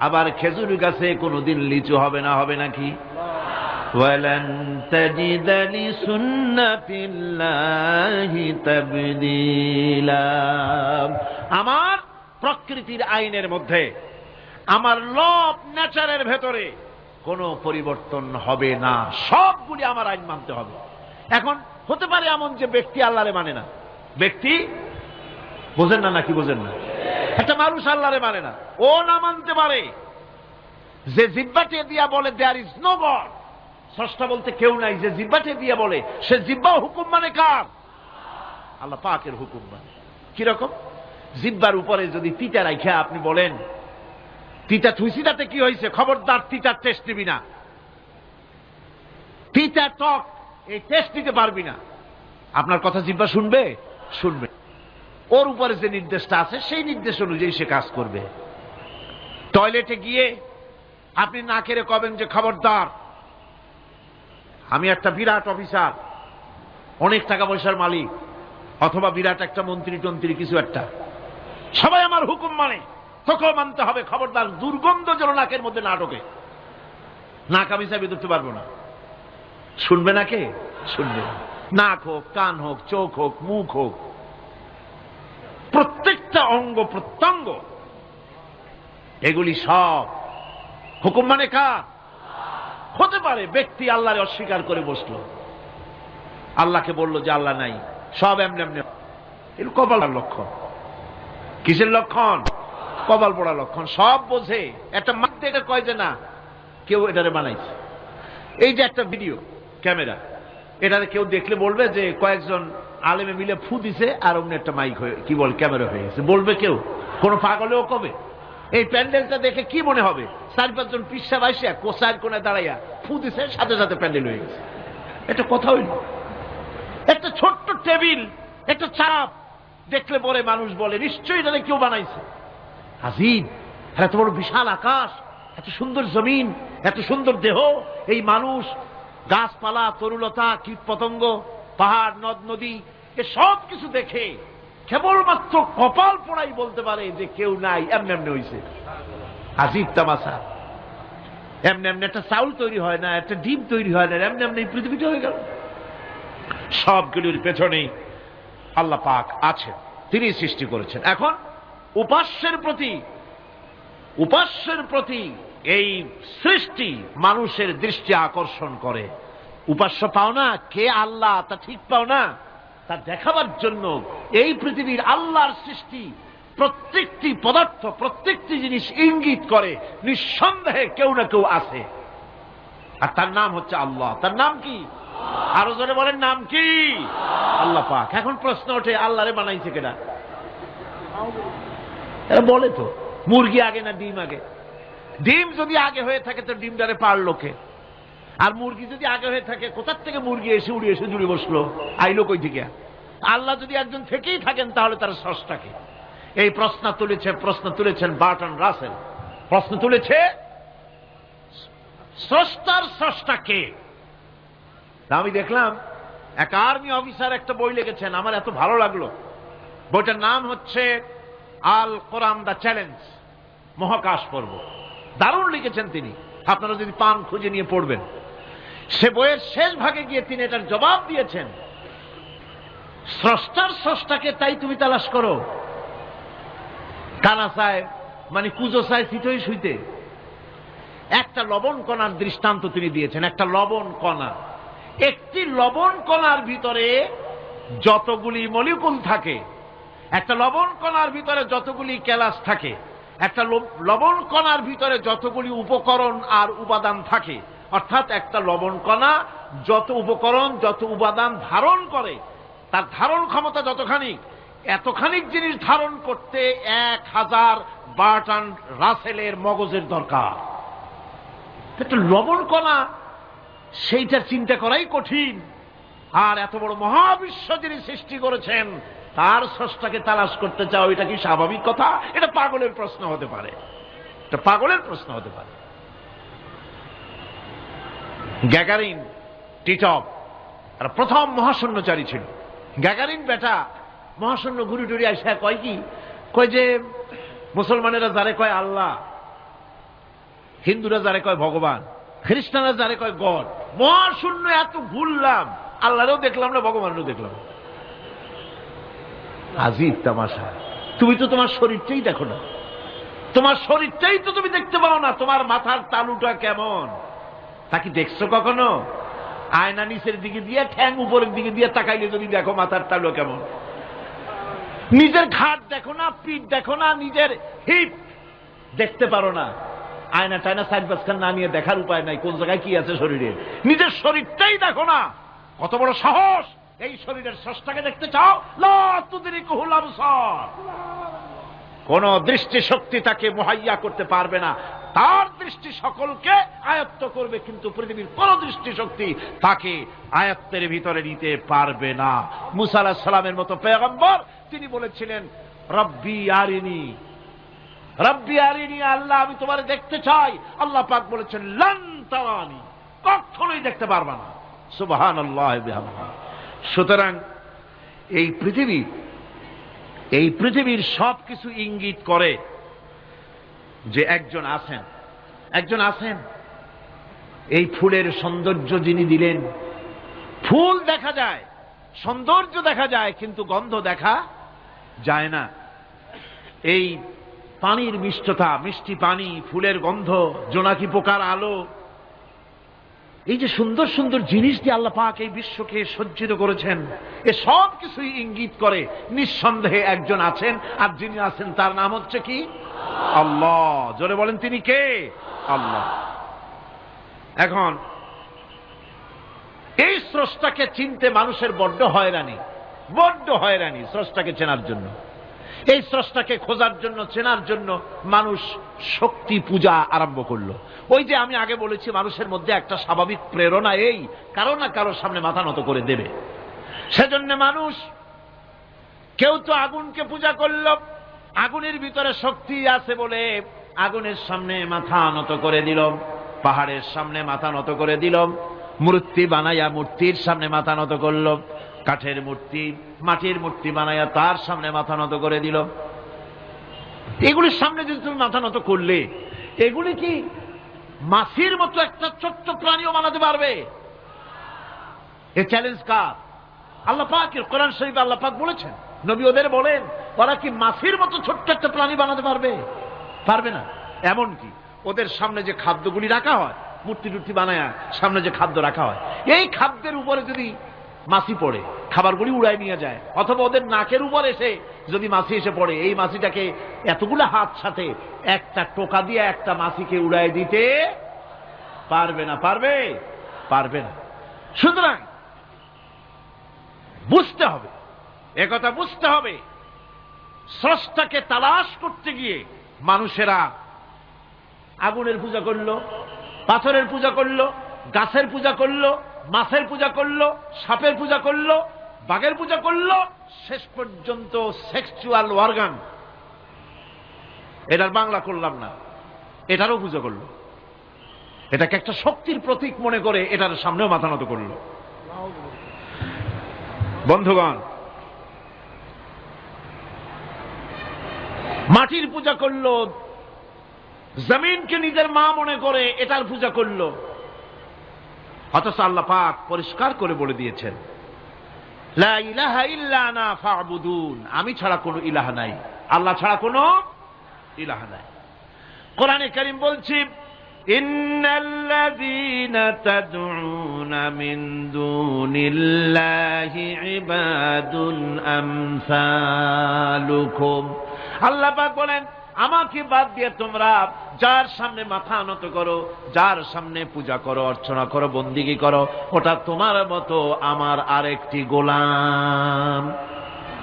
আবার খেজুর গাছে কোনোদিন লিচু হবে না। হবে নাকি? ওয়ালান তাজিদা লিসুন্নাতিল্লাহি তাবদীলা। আমার প্রকৃতির আইনের মধ্যে, আমার ল অফ নেচারের ভেতরে কোনো পরিবর্তন হবে না, সবগুলি আমার আইন মানতে হবে। এখন হতে পারে এমন যে ব্যক্তি আল্লাহরে মানে না, ব্যক্তি বোঝেন না নাকি বোঝেন না, একটা মানুষ আল্লাহরে মানে না, ও না মানতে পারে। যে জিহ্বাতে দিয়া বলে দেয়ার ইজ নো গড, স্রষ্টা বলতে কেউ নাই, যে জিহ্বাতে দিয়া বলে সে জিহ্বা হুকুম মানে কার? আল্লাহ পাকের হুকুম মানে। কিরকম? জিহ্বার উপরে যদি তিতা রাখা আপনি বলেন তিতা থুইছি তাতে কি হয়েছে, খবরদার তিতার টেস্ট নিবি না, তিতা টক এই টেস্ট দিতে পারবি না, আপনার কথা জিহ্বা শুনবে? শুনবে। ওর উপরে যে নির্দেশটা আছে সেই নির্দেশ অনুযায়ী সে কাজ করবে। টয়লেটে গিয়ে আপনি নাকেরে কবেন যে খবরদার, আমি একটা বিরাট অফিসার, অনেক টাকা পয়সার মালিক, অথবা বিরাট একটা মন্ত্রী টন্ত্রী কিছু একটা, সবাই আমার হুকুম মানে, তোকেও মানতে হবে, খবরদার দুর্গন্ধ যেন নাকের মধ্যে না ঢোকে, নাক আমি চাবি ধরতে পারবো না। শুনবে না কে? শুনবে। নাক হোক, কান হোক, চোখ হোক, মুখ হোক, প্রত্যেকটা অঙ্গ প্রত্যঙ্গ, এগুলি সব হুকুম মানে কার? হতে পারে ব্যক্তি আল্লাহরে অস্বীকার করে বসলো, আল্লাহকে বলল যে আল্লাহ নাই, সব এমনি এমনি, এর কপালের লক্ষণ। কিসের লক্ষণ? কপাল পড়া লক্ষণ। সব বোঝে, একটা মাত্র এটা কয় যে না কেউ এটারে বানাইছে। এই যে একটা ভিডিও ক্যামেরা, এটারে কেউ দেখলে বলবে যে কয়েকজন আলেমে মিলে ফু দিছে আর অমনি একটা মাইক হয়ে কি বল ক্যামেরা হয়ে গেছে, বলবে কেউ? কোন পাগলেও কবে? এই প্যান্ডেলটা দেখে কি মনে হবে? 4-5 পিসা বাইসা কোসার কোনায় দাঁড়াইয়া ফু দিছে, সাথে সাথে প্যান্ডেল হয়ে গেছে। এটা কথা হইল? একটা ছোট্ট টেবিল, একটা চাপ দেখলে পরে মানুষ বলে নিশ্চয়ই এটা কেউ বানাইছে। আজীব, এত বড় বিশাল আকাশ, এত সুন্দর জমিন, এত সুন্দর দেহ, এই মানুষ, গাছপালা, তরুলতা, কীট পতঙ্গ, পাহাড়, নদ নদী, এ সব কিছু দেখে কেবলমাত্র কপাল পোড়াই বলতে পারে যে কেউ নাই, এমনি এমনি হয়েছে। আজীব তামাশা। এমনি এমনি একটা চাউল তৈরি হয় না, একটা ডিম তৈরি হয় না, এমনি এমনি পৃথিবীটা হয়ে গেল। সবগুলির পেছনেই আল্লাহ পাক আছেন, তিনি সৃষ্টি করেছেন। এখন উপাস্যের প্রতি এই সৃষ্টি মানুষের দৃষ্টি আকর্ষণ করে। উপাস্য পাও না কে আল্লাহ তা ঠিক পাও না, তা দেখাবার জন্য এই পৃথিবীর আল্লাহর সৃষ্টি প্রত্যেকটি পদার্থ, প্রত্যেকটি জিনিস ইঙ্গিত করে নিঃসন্দেহে কেউ না কেউ আছে, আর তার নাম হচ্ছে আল্লাহ। তার নাম কি? আরো জোরে বলেন, নাম কি? আল্লাহ পাক। এখন প্রশ্ন ওঠে আল্লাহরে বানাইছে কেনা? এরা বলে তো মুরগি আগে না ডিম আগে? ডিম যদি আগে হয়ে থাকে তো ডিমটারে পারলো কে? আর মুরগি যদি আগে হয়ে থাকে, কোথার থেকে মুরগি এসে উড়ে এসে জুড়ে বসলো, আইলো কই থেকে? আল্লাহ যদি একজন থেকেই থাকেন তাহলে তার স্রষ্টাকে? এই প্রশ্ন তুলেছেন বার্টন রাসেল। প্রশ্ন তুলেছে স্রষ্টার স্রষ্টাকে। আমি দেখলাম এক আর্মি অফিসার একটা বই লিখেছেন, আমার এত ভালো লাগলো। বইটার নাম হচ্ছে আল কোরআন দ্য চ্যালেঞ্জ, মহাকাশ পর্ব। দারুণ লিখেছেন তিনি, আপনারা যদি পান খুঁজে নিয়ে পড়বেন। সে বইয়ের শেষ ভাগে গিয়ে তিনি এটার জবাব দিয়েছেন, স্রষ্টার স্রষ্টাকে তাই তুমি তালাশ করো। কানা চায় মানে কুজো চায় চিতই শুইতে। একটা লবণ কণার দৃষ্টান্ত তিনি দিয়েছেন। একটা লবণ কণা, একটি লবণ কণার ভিতরে যতগুলি মলিকুল থাকে, একটা লবণ কণার ভিতরে যতগুলি ক্যালাস থাকে, একটা লবণ কণার ভিতরে যতগুলি উপকরণ আর উপাদান থাকে, অর্থাৎ একটা লবণ কণা যত উপকরণ যত উপাদান ধারণ করে, তার ধারণ ক্ষমতা যতখানি, এতখানিক জিনিস ধারণ করতে 1000 বার্টন রাসেলের মগজের দরকার। একটা লবণ কণা, সেইটার চিন্তা করাই কঠিন। আর এত বড় মহাবিশ্ব যিনি সৃষ্টি করেছেন তার স্রষ্টাকে তালাশ করতে চাও, এটা কি স্বাভাবিক কথা? এটা পাগলের প্রশ্ন হতে পারে, এটা পাগলের প্রশ্ন হতে পারে। গ্যাগারিন টিটপ আর প্রথম মহাশূন্যচারী ছিল। গ্যাগারিন বেটা মহাশূন্য ঘুরি টুরি আসা কয় কি, কয় যে মুসলমানেরা যারে কয় আল্লাহ, হিন্দুরা যারে কয় ভগবান, খ্রিস্টানরা যারে কয় গড, মহাশূন্য এত ঘুরলাম, আল্লাহরেও দেখলাম না, ভগবানেরও দেখলাম। আজীব তামাশা। তুমি তো তোমার শরীরটাই দেখো না, তোমার শরীরটাই তো তুমি দেখতে পাও না। তোমার মাথার তালুটা কেমন তা কি দেখছো কখনো? আয়না নিচের দিকে দিয়ে ঠ্যাং উপরের দিকে দিয়ে তাকাইলে যদি দেখো মাথার তালু কেমন। নিজের ঘাট দেখো না, পিঠ দেখো না, নিজের হিপ দেখতে পারো না। আয়না টায়না সাইড বাসখান না নিয়ে দেখার উপায় নাই কোন জায়গায় কি আছে শরীরে। নিজের শরীরটাই দেখো না। কত বড় সাহস! এই শরীরের স্রষ্টাকে দেখতে চাও? লা তুদরিকুহুল আবসার। কোন দৃষ্টি শক্তি তাকে মুহাইয়া করতে পারবে না। তার দৃষ্টি সকলকে আয়ত্ত করবে, কিন্তু পৃথিবীর কোন দৃষ্টি শক্তি তাকে আয়ত্তের ভিতরে নিতে পারবে না। মুসা আলাইহিস সালামের মতো পয়গম্বর তিনি বলেছিলেন, রব্বি আরিনি, রব্বি আরিনি, আল্লাহ আমি তোমারে দেখতে চাই। আল্লাহ পাক বলেছেন লান তারানি, কখনোই দেখতে পারবা না। সুবহানাল্লাহ বিহামদিহি। সুতরাং এই পৃথিবীর সবকিছু ইঙ্গিত করে যে একজন আছেন। এই ফুলের সৌন্দর্য যিনি দিলেন, ফুল দেখা যায়, সৌন্দর্য দেখা যায়, কিন্তু গন্ধ দেখা যায় না। এই পানির মিষ্টতা, মিষ্টি পানি, ফুলের গন্ধ, জোনাকি পোকার আলো, এই যে সুন্দর সুন্দর জিনিস দিয়ে আল্লাহ পাক এই বিশ্বকে সজ্জিত করেছেন, এ সব কিছুই ইঙ্গিত করে নিঃসন্দেহে একজন আছেন। আর যিনি আছেন তার নাম হচ্ছে কি? আল্লাহ। জোরে বলেন তিনি কে? আল্লাহ। এখন এই স্রষ্টাকে চিনতে মানুষের বড্ড হয়রানি স্রষ্টাকে চেনার জন্য। এই স্রষ্টাকে খোঁজার জন্য, চেনার জন্য মানুষ শক্তি পূজা আরম্ভ করলো। ওই যে আমি আগে বলেছি, মানুষের মধ্যে একটা স্বাভাবিক প্রেরণা এই কারো না কারোর সামনে মাথা নত করে দেবে। সেজন্য মানুষ, কেউ তো আগুনকে পূজা করল, আগুনের ভিতরে শক্তি আছে বলে আগুনের সামনে মাথা নত করে দিল, পাহাড়ের সামনে মাথা নত করে দিল, মূর্তি বানাইয়া মূর্তির সামনে মাথা নত করল, কাঠের মূর্তি, মাটির মূর্তি বানাইয়া তার সামনে মাথা নত করে দিল। এগুলির সামনে যদি তুমি মাথা নত করলে, এগুলি কি মাছির মতো একটা ছোট্ট প্রাণীও বানাতে পারবে? এ চ্যালেঞ্জ কার? আল্লাহ পাকের। কোরআন শরীফে আল্লাহ পাক বলেছেন, নবী ওদের বলেন, ওরা কি মাছির মতো ছোট্ট একটা প্রাণী বানাতে পারবে? পারবে না। এমনকি ওদের সামনে যে খাদ্যগুলি রাখা হয়, মূর্তি টুর্তি বানায় সামনে যে খাদ্য রাখা হয়, এই খাদ্যের উপরে যদি মাছি পড়ে, খাবারগুলি উড়ায় নিয়ে যায়, অথবা ওদের নাকের উপর এসে যদি মাছি এসে পড়ে, এই মাছিটাকে এতগুলো হাত সাথে একটা টোকা দিয়ে একটা মাছিকে উড়ায় দিতে পারবে না। পারবে না। সুতরাং বুঝতে হবে, একথা বুঝতে হবে, স্রষ্টাকে তালাশ করতে গিয়ে মানুষেরা আগুনের পূজা করলো, পাথরের পূজা করলো, গাছের পূজা করলো, মাছের পূজা করলো, সাপের পূজা করলো, বাঘের পূজা করলো, শেষ পর্যন্ত সেক্সুয়াল অর্গান, এটার বাংলা করলাম না, এটারও পূজা করলো। এটাকে একটা শক্তির প্রতীক মনে করে এটার সামনেও মাথা নত করলো। বন্ধুগণ, মাটির পূজা করলো, জমিনকে নিজের মা মনে করে এটার পূজা করলো। অথচ আল্লাহ পাক পরিষ্কার করে বলে দিয়েছেন, লা ইলাহা ইল্লা আনা ফা'বুদুন, আমি ছাড়া কোনো ইলাহ নাই, আল্লাহ ছাড়া কোনো ইলাহ নাই। কোরআনে কারীম বলছে, ইন্নাল্লাযীনা তাদউনা মিন দুনিল্লাহি ইবাদুন আমসালুকুম। আল্লাহ পাক বলেন, আমাকে বাদ দিয়ে তোমরা যার সামনে মাথা নত করো, যার সামনে পূজা করো, অর্চনা করো, বন্দিগি করো, ওটা তোমার মতো আমার আরেকটি গোলাম।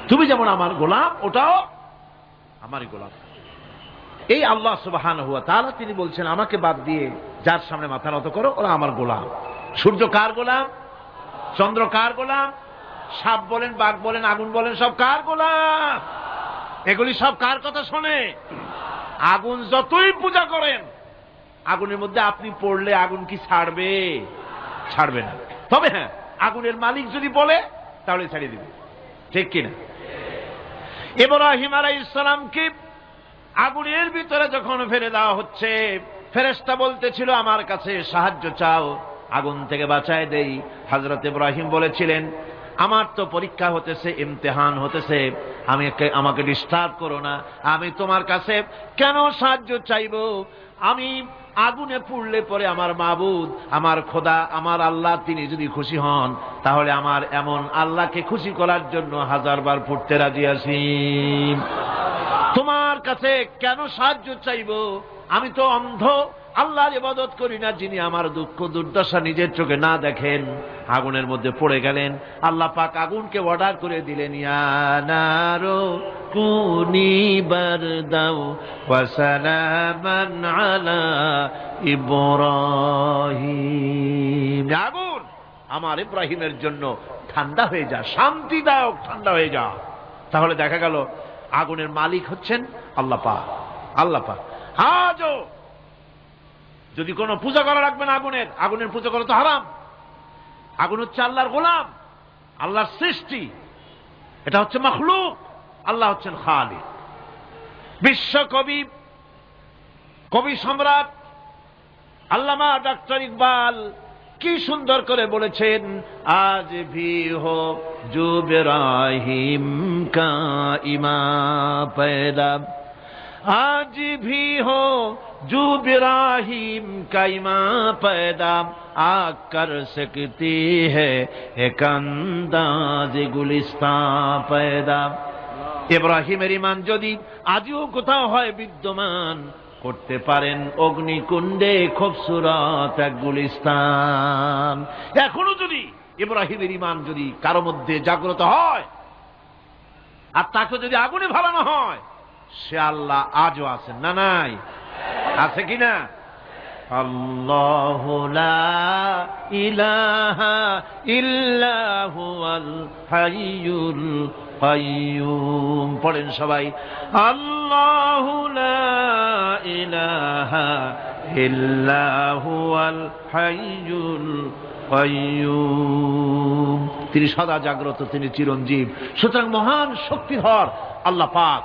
তুমি যেমন আমার গোলাম, ওটাও আমারই গোলাম। এই আল্লাহ সুবহানাহু ওয়া তাআলা তিনি বলছেন, আমাকে বাদ দিয়ে যার সামনে মাথা নত করো, ওরা আমার গোলাম। সূর্য কার গোলাম? চন্দ্র কার গোলাম? সাপ বলেন, বাঘ বলেন, আগুন বলেন, সব কার গোলাম? এগুলি সব কার কথা শোনে? আগুন যতই পূজা করেন, আগুনের মধ্যে আপনি পড়লে আগুন কি ছাড়বে? ছাড়বে না। তবে হ্যাঁ, আগুনের মালিক যদি বলে তাহলে ছাড়িয়ে দিবে, ঠিক কিনা? ইব্রাহিম আলাইহিস সালামকে আগুনের ভিতরে যখন ফেলে দেওয়া হচ্ছে, ফেরেশতা বলতেছিল, আমার কাছে সাহায্য চাও, আগুন থেকে বাঁচায় দেই। হযরত ইব্রাহিম বলেছিলেন, আমার তো পরীক্ষা হতেছে, ইমতিহান হতেছে, আমাকে ডিস্টার্ব করো না, আমি তোমার কাছে কেন সাহায্য চাইব? আমি আগুনে পুড়লে পরে আমার মাবুদ, আমার খোদা, আমার আল্লাহ তিনি যদি খুশি হন, তাহলে আমার এমন আল্লাহকে খুশি করার জন্য 1000 বার পুড়তে রাজি আছি। তোমার কাছে কেন সাহায্য চাইব? আমি তো অন্ধ, আল্লাহর ইবাদত করি না, যিনি আমার দুঃখ দুর্দশা নিজের চোখে না দেখেন। আগুনের মধ্যে পড়ে গেলেন। আল্লাহ পাক আগুনকে অর্ডার করে দিলেন, ইয়া নারু কুনি বারদাও ওয়া সালামান আলা ইব্রাহিম। আগুন, আমার ইব্রাহিমের জন্য ঠান্ডা হয়ে যা, শান্তিদায়ক ঠান্ডা হয়ে যা। তাহলে দেখা গেল আগুনের মালিক হচ্ছেন আল্লাহ পাক। আল্লাহ পাক আজও যদি কোনো পূজা করা রাখবে না আগুনের, আগুনের পূজা করা তো হারাম। আগুন হচ্ছে আল্লাহর গোলাম, আল্লাহর সৃষ্টি, এটা হচ্ছে মাখলুক, আল্লাহ হচ্ছেন খালিক। বিশ্বকবি, কবি সম্রাট আল্লামা ডক্টর ইকবাল কি সুন্দর করে বলেছেন, আজ ভি হো জো ইব্রাহিম কা ইমা পয়দা, আজ ভি হো जो इब्राहिम का ईमान पैदा आ कर सकती है एक अंदाज गुलिस्तान पैदा। ইব্রাহিমের ঈমান যদি আজও কোথাও হয় বিদ্যমান, করতে পারেন অগ্নিকুণ্ডে খুবসুরত এক গুলিস্তান। এখনো যদি ইব্রাহিমের ঈমান যদি কারো মধ্যে জাগ্রত হয়, আর তাকে যদি আগুনে ভালানো হয়, সে আল্লাহ আজও আছেন না নাই? আছে কিনা? আল্লাহু লা ইলাহা ইল্লা হুয়াল হাইয়ুল কাইয়্যুম। পড়েন সবাই, আল্লাহু লা ইলাহা ইল্লা হুয়াল হাইয়ুল কাইয়্যুম। তিনি সদা জাগ্রত, তিনি চিরঞ্জীব। সুতরাং মহান শক্তিধর আল্লাহ পাক,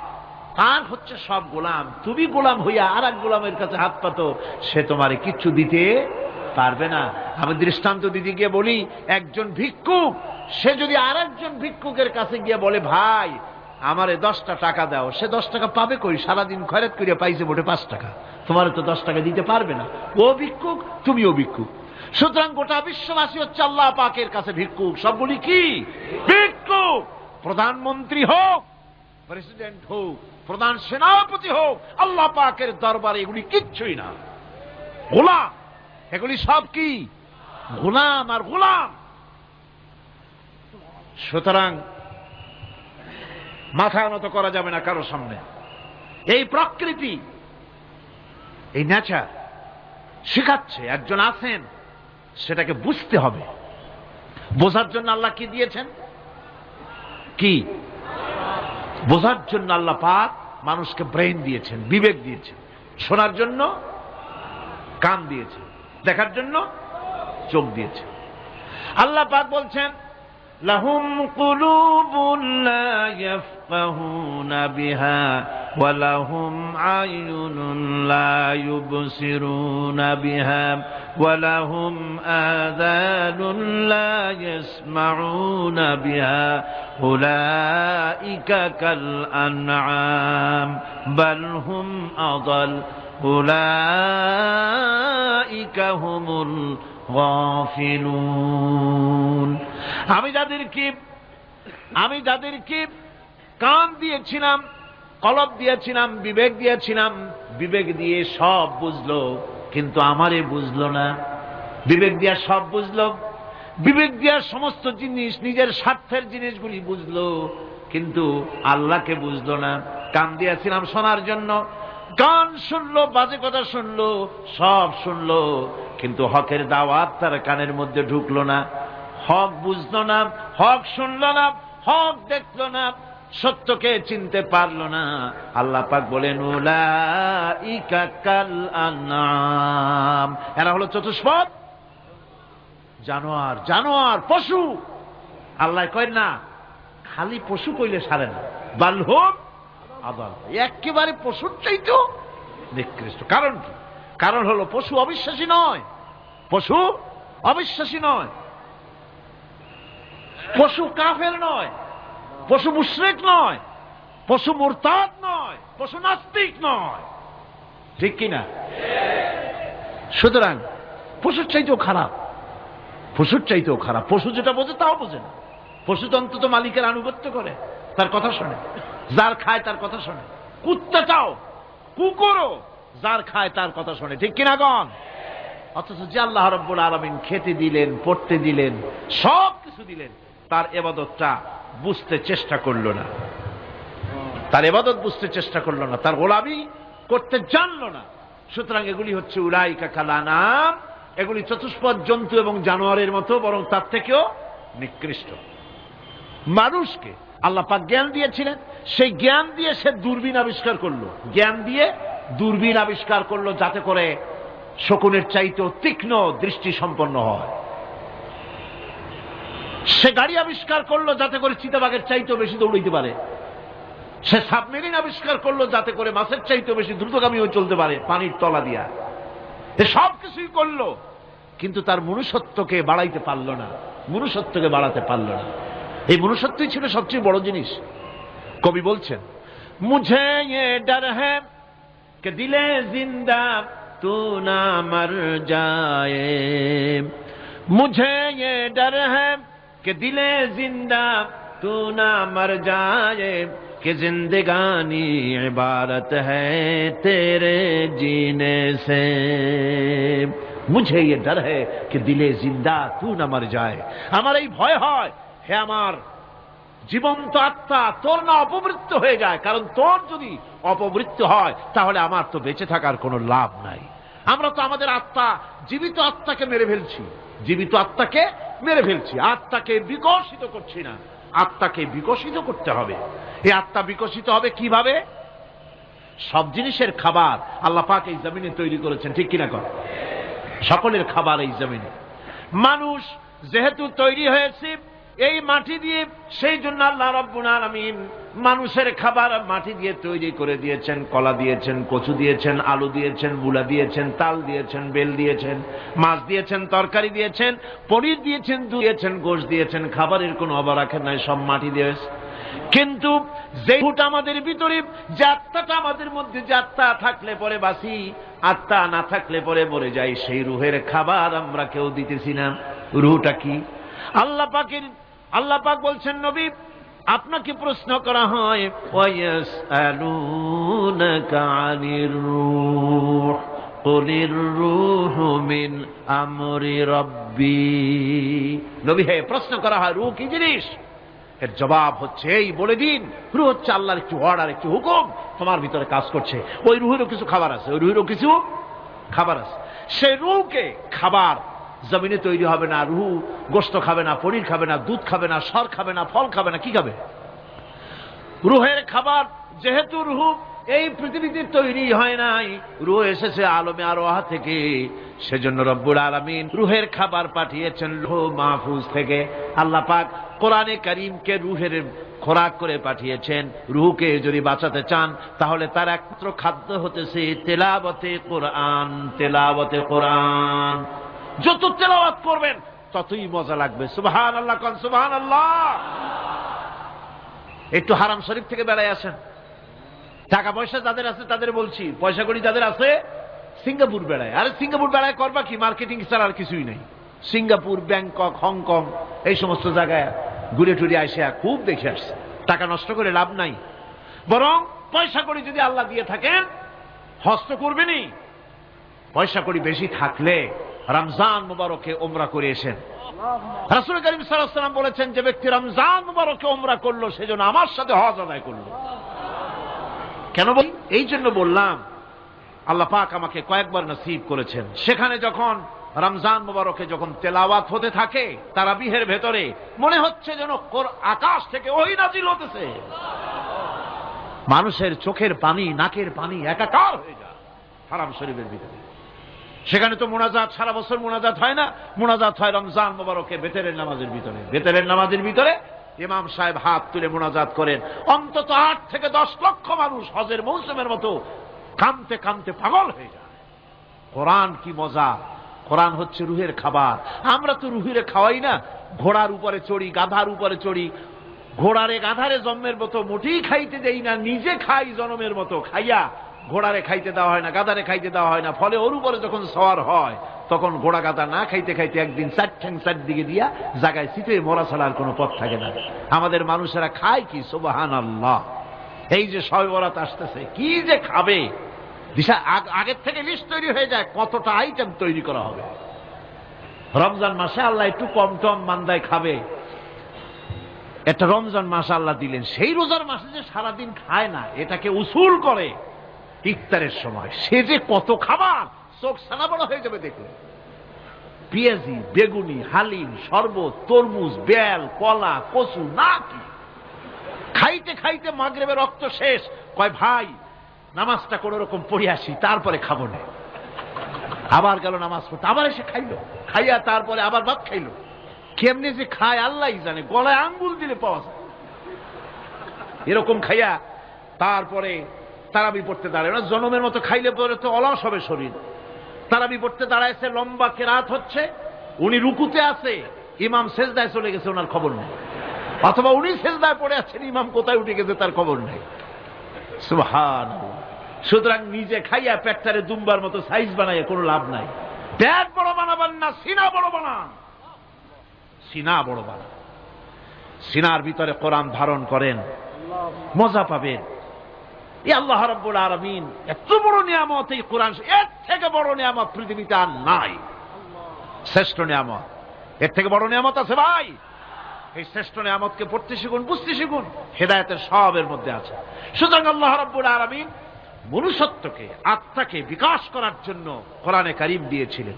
তার হচ্ছে সব গোলাম। তুমি গোলাম হইয়া আর এক গোলামের কাছে হাত পাতো, সে তোমারে কিচ্ছু দিতে পারবে না। আমি দৃষ্টান্ত দিতে গিয়ে বলি, একজন ভিক্ষুক সে যদি আর একজন ভিক্ষুকের কাছে গিয়ে বলে, ভাই আমারে 10টা টাকা দাও, সে 10 টাকা পাবে কই? সারাদিন খয়রাত করিয়া পাইছে মোটে 5 টাকা, তোমার তো 10 টাকা দিতে পারবে না। ও ভিক্ষুক, তুমিও ভিক্ষুক। সুতরাং গোটা বিশ্ববাসী হচ্ছে আল্লাহ পাকের কাছে ভিক্ষুক। সবগুলি কি ভিক্ষুক? প্রধানমন্ত্রী হোক, প্রেসিডেন্ট হোক, প্রধান সেনাপতি হোক, আল্লাহ পাকের দরবারে এগুলি কিচ্ছুই না, গোলাম। এগুলি সব কি? গোলাম আর গোলাম। সুতরাং মাথা নত করা যাবে না কারো সামনে। এই প্রকৃতি, এই নেচার শিখাচ্ছে। একজন আছেন সেটাকে বুঝতে হবে। বোঝার জন্য আল্লাহ কি দিয়েছেন? কি বোঝার জন্য আল্লাহ পাক মানুষকে ব্রেইন দিয়েছেন, বিবেক দিয়েছেন। শোনার জন্য কান দিয়েছেন, দেখার জন্য চোখ দিয়েছেন। আল্লাহ পাক বলছেন লাহুম কুলুবুন লা ইয়াফকাহুনা বিহা ওয়া লাহুম আয়ুনুন লা ইউবসিরুনা বিহা ওয়া লাহুম আযানুন লা ইয়াসমাউনা বিহা উলাইকা কাল আনআম বাল হুম আযাল উলাইকা হুমুল গাফিলুন। আমি যাদেরকে কান দিয়েছিলাম, কলব দিয়েছিলাম, বিবেক দিয়েছিলাম, বিবেক দিয়ে সব বুঝলো, কিন্তু আমারে বুঝলো না। বিবেক দিয়া সব বুঝলো, বিবেক দিয়া সমস্ত জিনিস, নিজের স্বার্থের জিনিসগুলি বুঝলো, কিন্তু আল্লাহকে বুঝলো না। কান দিয়েছিলাম শোনার জন্য, গান শুনলো, বাজে কথা শুনলো, সব শুনলো, কিন্তু হকের দাওয়াত তার কানের মধ্যে ঢুকলো না। হক বুঝলো না, হক শুনলো না, হক দেখলো না, সত্যকে চিনতে পারলো না। আল্লাহ পাক বলেন উলাইকা কাল আনআম, এরা হলো চতুষ্পদ জানোয়ার, জানোয়ার পশু। আল্লাহ কয় না খালি পশু কইলে সারে না, বাল হুম আযাল, একেবারে পশুর চাইতেও নিকৃষ্ট। কারণ কি? কারণ হলো পশু অবিশ্বাসী নয়, পশু অবিশ্বাসী নয়, পশু কাফের নয়, পশু মুশরিক নয়, পশু মুরতাদ নয়, পশু নাস্তিক নয়, ঠিক কিনা? সুতরাং পশুর চাইতেও খারাপ, পশুর চাইতেও খারাপ। পশু যেটা বোঝে তাও বোঝে না। পশু তো অন্তত মালিকের আনুগত্য করে, তার কথা শোনে, যার খায় তার কথা শোনে। কুত্তাটাও, কুকুরও যার খায় তার কথা শোনে, ঠিক কিনা গণ? অথচ যে আল্লাহ রাব্বুল আলামিন খেতে দিলেন, পড়তে দিলেন, সব কিছু দিলেন, তার ইবাদতটা বুঝতে চেষ্টা করলো না, তার ইবাদত বুঝতে চেষ্টা করলো না, তার গোলামি করতে জানলো না। সুতরাং এগুলি হচ্ছে উলাইকা কাল আনআম, এগুলি চতুষ্পদ জন্তু এবং জানোয়ারের মতো, বরং তার থেকেও নিকৃষ্ট। মানুষকে আল্লাহ পাক জ্ঞান দিয়েছিলেন, সেই জ্ঞান দিয়ে সে দূরবীন আবিষ্কার করলো, জ্ঞান দিয়ে দূরবীন আবিষ্কার করলো, যাতে করে শকুনের চাইতেও তীক্ষ্ণ দৃষ্টি সম্পন্ন হয়। সে গাড়ি আবিষ্কার করলো যাতে করে চিতাবাঘের চাইতেও বেশি দৌড়াইতে পারে। সে সাবমেরিন আবিষ্কার করলো যাতে করে মাছের চাইতেও বেশি দ্রুতগামীও চলতে পারে পানির তলা দিয়া। সব কিছুই করলো, কিন্তু তার মনুষ্যত্বকে বাড়াইতে পারলো না, মনুষ্যত্বকে বাড়াতে পারলো না। এই মনুষ্যত্বই ছিল সবচেয়ে বড় জিনিস। কবি বলছেন মুঝে ये डर है कि दिले जिंदा तू ना मर जाए, मुझे ये डर है कि दिले जिंदा तू ना मर जाए, कि जिंदगानी इबारत है तेरे जीने से, मुझे ये डर है कि दिले जिंदा तू ना मर जाए। আমার এই ভয় হয়, হে আমার জীবন্ত আত্মা, তোর না অপমৃত্যু হয়ে যায়। কারণ তোর যদি অপমৃত্যু হয় তাহলে আমার তো বেঁচে থাকার কোনো লাভ নাই। আমরা তো আমাদের আত্মা, জীবিত আত্মাকে মেরে ফেলছি, জীবিত আত্মাকে মেরে ফেলছি, আত্মাকে বিকশিত করছি না। আত্মাকে বিকশিত করতে হবে। এই আত্মা বিকশিত হবে কিভাবে? সব জিনিসের খাবার আল্লাহ পাক এই জমিনে তৈরি করেছেন, ঠিক কিনা কর? সকলের খাবার এই জমিনে। মানুষ যেহেতু তৈরি হয়েছে এই মাটি দিয়ে, সেই জন্য আল্লাহ রাব্বুল আলামিন মানুষের খাবার মাটি দিয়ে তৈরি করে দিয়েছেন। কলা দিয়েছেন, কচু দিয়েছেন, আলু দিয়েছেন, মূলা দিয়েছেন, তাল দিয়েছেন, বেল দিয়েছেন, মাছ দিয়েছেন, তরকারি দিয়েছেন, পনির দিয়েছেন, দুধ দিয়েছেন, গোশত দিয়েছেন। খাবারের কোনো অভাব রাখেন নাই, সব মাটি দিয়েছে। কিন্তু যে রূহটা আমাদের ভিতরে, যে আত্মাটা আমাদের মধ্যে, যে আত্মা থাকলে পরে বাঁচি, আত্মা না থাকলে পরে মরে যাই, সেই রুহের খাবার আমরা কেউ দিতেছি না। রুহটা কি? আল্লাহ পাক বলছেন নবী, আপনাকে প্রশ্ন করা হয় ওয়ায়াসআলুনাকা আনির রূহ কুলির রূহু মিন আমরি রাব্বি। নবী হে, প্রশ্ন করা হয় রূহ কি জিনিস? এর জবাব হচ্ছে এই, বলে দিন রূহ হচ্ছে আল্লাহর একটু অর্ডার, একটু হুকুম তোমার ভিতরে কাজ করছে। ওই রূহেরও কিছু খাবার আছে, ওই রূহেরও কিছু খাবার আছে। সেই রূহকে খাবার জমিনে তৈরি হবে না। রুহু গোশত খাবে না, পনির খাবে না, দুধ খাবে না, সর খাবে না, ফল খাবে না, কি খাবে? রুহের খাবার। যেহেতু রুহু এই পৃথিবীতে তৈরি হয় নাই, রুহ এসেছে আলমে আরওয়াহ থেকে, সেজন্য রব্বুল আলামিন রুহের খাবার পাঠিয়েছেন লৌহ মাহফুজ থেকে। আল্লাহ পাক কোরআনে কারীমকে রুহের খোরাক করে পাঠিয়েছেন। রুহকে যদি বাঁচাতে চান তাহলে তার একমাত্র খাদ্য হতেছে তেলাওয়াতে কোরআন। তেলাওয়াতে কোরআন যত তেলাওয়াত করবেন ততই মজা লাগবে। সুবহানাল্লাহ, কোন সুবহানাল্লাহ। একটু হারাম শরীফ থেকে বেড়ায় আসেন। টাকা পয়সা যাদের আছে তাদের বলছি, পয়সা করি যাদের আছে, সিঙ্গাপুর বেড়ায়। আরে সিঙ্গাপুর বেড়ায় করবা কি? মার্কেটিং ছাড়া আর কিছুই নেই। সিঙ্গাপুর, ব্যাংকক, হংকং এই সমস্ত জায়গায় ঘুরে টুরে আসে, খুব দেখে আসছে। টাকা নষ্ট করে লাভ নাই, বরং পয়সা করি যদি আল্লাহ দিয়ে থাকেন হস্ত করবেনি। পয়সা করি বেশি থাকলে রমজান মুবারকে উমরা করে এসেন। রাসূল করিম সাল্লাল্লাহু আলাইহি ওয়াসাল্লাম বলেছেন, যে ব্যক্তি রমজান মুবারকে উমরা করলো সেজন্য আমার সাথে হজ আদায় করলো। কেন বলি? এই জন্য বললাম, আল্লাহ পাক আমাকে কয়েকবার নসিব করেছেন। সেখানে যখন রমজান মুবারকে যখন তেলাওয়াত হতে থাকে তারাবিহের ভেতরে, মনে হচ্ছে যেন আকাশ থেকে ওহী নাজিল হতেছে। মানুষের চোখের পানি, নাকের পানি একাকার হয়ে যায় হারাম শরীফের ভিতরে। সেখানে তো মুনাজাত সারা বছর মুনাজাত হয় না, মুনাজাত হয় রমজান মুবারকে বেতেরের নামাজের ভিতরে। বেতেরের নামাজের ভিতরে ইমাম সাহেব হাত তুলে মুনাজাত করেন। অন্তত 8 থেকে 10 লক্ষ মানুষ হজের মৌসুমের মতো কাঁদতে কাঁদতে পাগল হয়ে যায়। কোরআন কি মজা! কোরআন হচ্ছে রুহের খাবার। আমরা তো রুহের খাওয়াই না, ঘোড়ার উপরে চড়ি, গাধার উপরে চড়ি, ঘোড়ারে গাধারে জন্মের মতো মোটেই খাইতে দেই না, নিজে খাই জন্মের মতো। খাইয়া ঘোড়ারে খাইতে দেওয়া হয় না, গাধারে খাইতে দেওয়া হয় না। ফলে ওর উপরে যখন সওয়ার হয় তখন ঘোড়া গাধা না খাইতে খাইতে একদিন 4 ঠ্যাং 4 দিকে দিয়া জায়গায় চিতে মরা ছাড়ার কোনো পথ থাকে না। আমাদের মানুষেরা খায় কি? সুবহানাল্লাহ। এই যে শবে বরাত আসতেছে, কি যে খাবে! দিশা আগের থেকে লিস্ট তৈরি হয়ে যায় কতটা আইটেম তৈরি করা হবে। রমজান মাসে আল্লাহ একটু কম টম মান্দায় খাবে, একটা রমজান মাস আল্লাহ দিলেন। সেই রোজার মাসে যে সারাদিন খায় না, এটাকে উসুল করে ইফতারের সময় সে যে কত খাবার, চোখ সানা বড় হয়ে যাবে দেখলে। পেঁয়াজি, বেগুনি, হালিম, শরবত, তরমুজ, বেল, কলা, কচু, না কি খাইতে খাইতে মাগরিবের রক্ত শেষ। কয় ভাই নামাজটা কোন রকম পড়ে আসি, তারপরে খাবো না। আবার গেল নামাজ পড়তে, আবার এসে খাইলো, খাইয়া তারপরে আবার ভাত খাইলো। কেমনে যে খায় আল্লাহই জানে, গলায় আঙ্গুল দিলে পাওয়া যায়। এরকম খাইয়া তারপরে তারাবি পড়তে দাঁড়ায় না। জনমের মতো খাইলে পরে তো অলস হবে শরীর। তারাবি পড়তে দাঁড়াইছে, লম্বা কেরাত হচ্ছে, উনি রুকুতে আছে, ইমাম সেজদায় চলে গেছে, ওনার খবর নেই। অথবা উনি সেজদায় পড়ে আছেন, ইমাম কোথায় উঠে গেছে তার খবর নেই। সুবহানাল্লাহ। সুতরাং নিজে খাইয়া পেটটারে দুম্বার মতো সাইজ বানাইয়া কোনো লাভ নাই। পেট বড় বানাবেন না, সিনা বড় বানান। সিনা বড় বানান, সিনার ভিতরে কোরআন ধারণ করেন, মজা পাবেন। এই আল্লাহ রাব্বুল আলামিন এত বড় নিয়ামত, এই কোরআন, এর থেকে বড় নিয়ামত পৃথিবীতে আর নাই। শ্রেষ্ঠ নিয়ামত, এর থেকে বড় নিয়ামত আছে ভাই? এই শ্রেষ্ঠ নিয়ামতকে পড়তে শিখুন, বুঝতে শিখুন, হেদায়েতের সবের মধ্যে আছে। সুতরাং আল্লাহ রাব্বুল আলামিন মনুষ্যত্বকে, আত্মাকে বিকাশ করার জন্য কোরআনে কারীম দিয়েছিলেন।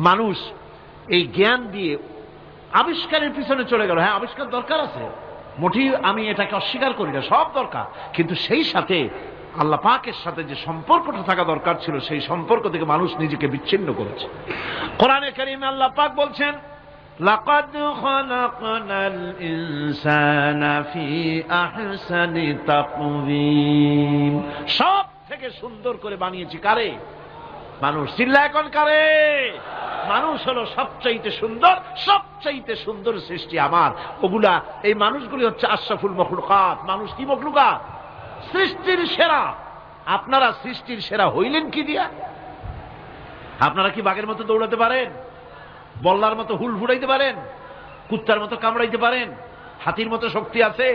মানুষ এই জ্ঞান দিয়ে আবিষ্কারের পিছনে চলে গেল। হ্যাঁ, আবিষ্কার দরকার আছে, মোটেই আমি এটাকে অস্বীকার করি না, সব দরকার। কিন্তু সেই সাথে আল্লাহ পাকের সাথে যে সম্পর্কটা থাকা দরকার ছিল, সেই সম্পর্ক থেকে মানুষ নিজেকে বিচ্ছিন্ন করেছে। কোরআনে কারীমে আল্লাহ পাক বলছেন, লাকাদ খালাকনাল ইনসানা ফি আহসানি তাকওয়িম। সব থেকে সুন্দর করে বানিয়েছি কারে? মানুষ। চিল্লা এখন কারে? মানুষ হলো সবচাইতে সুন্দর, সবচাইতে সুন্দর সৃষ্টি আমার। ওগুলা, এই মানুষগুলি হচ্ছে আশরাফুল মখলুকাত। মানুষ কি মখলুকাত? সৃষ্টির সেরা। আপনারা সৃষ্টির সেরা হইলেন কি দিয়া? আপনারা কি বাঘের মতো দৌড়াতে পারেন? বল্লার মতো হুল ফুটাইতে পারেন? কুত্তার মতো কামড়াইতে পারেন? হাতির মতো শক্তি আছে?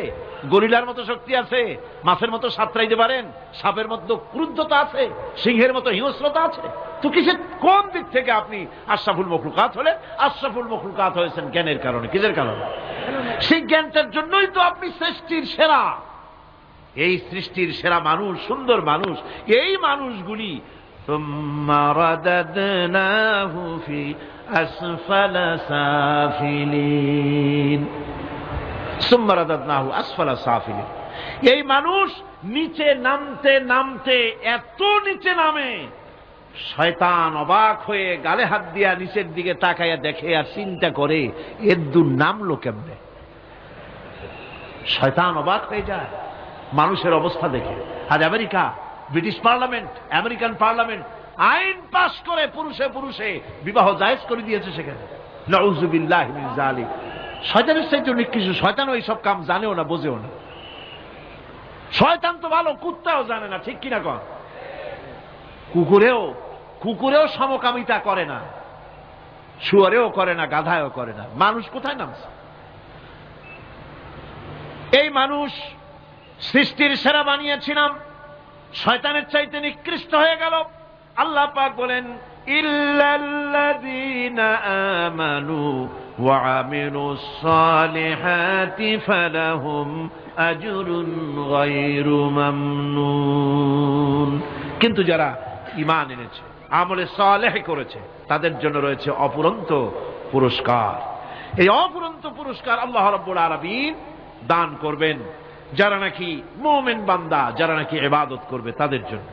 গরিলার মতো শক্তি আছে? মাছের মতো সাঁতরাইতে পারেন? সাপের মতো ক্রুদ্ধতা আছে? সিংহের মতো হিংস্রতা আছে? তো কিসের, কোন দিক থেকে আপনি আশরাফুল মখলুকাত হলেন? আশরাফুল মখলুকাত হয়েছেন জ্ঞানের কারণে। কিসের কারণে? সেই জ্ঞানটার জন্যই তো আপনি সৃষ্টির সেরা। এই সৃষ্টির সেরা মানুষ, সুন্দর মানুষ, এই মানুষগুলি সুম্মা রাদাদনাহু ফি আসফালা সাফিলিন। সুম্মা রাদাদনাহু আসফালা সাফিলিন। এই মানুষ নিচে নামতে নামতে এত নিচে নামে, শয়তান অবাক হয়ে গালে হাত দিয়া নিচের দিকে তাকাইয়া দেখে আর চিন্তা করে এর দূর নামলো কেমনে। শয়তান অবাক হয়ে যায় মানুষের অবস্থা দেখে। আজ America, British parliament, American parliament আইন পাশ করে পুরুষে পুরুষে বিবাহ জায়েজ করে দিয়েছে সেখানে। নাউযুবিল্লাহি মিন যালিক। শয়তানের চাইতে অনেক কিছু। শয়তানও এইসব কাম জানেও না, বোঝেও না। শয়তান তো ভালো, কুত্তাও জানে না, ঠিক কিনা কন? কুকুরেও সমকামিতা করে না, শুয়োরেও করে না, গাধায়ও করে না। মানুষ কোথায় নামছে? এই মানুষ সৃষ্টির সেরা বানিয়েছিলাম, শয়তানের চাইতে নিকৃষ্ট হয়ে গেল। আল্লাহ পাক বলেন, ইল্লাল্লাযীনা আমানু ওয়া আমিলুস সালিহাতি ফালাহুম আজরুন গায়রু মামনুন। কিন্তু যারা ঈমান এনেছে, আমলে সালেহ করেছে, তাদের জন্য রয়েছে অফুরন্ত পুরস্কার। এই অফুরন্ত পুরস্কার আল্লাহ রাব্বুল আলামিন দান করবেন যারা নাকি মুমিন বান্দা, যারা নাকি ইবাদত করবে তাদের জন্য।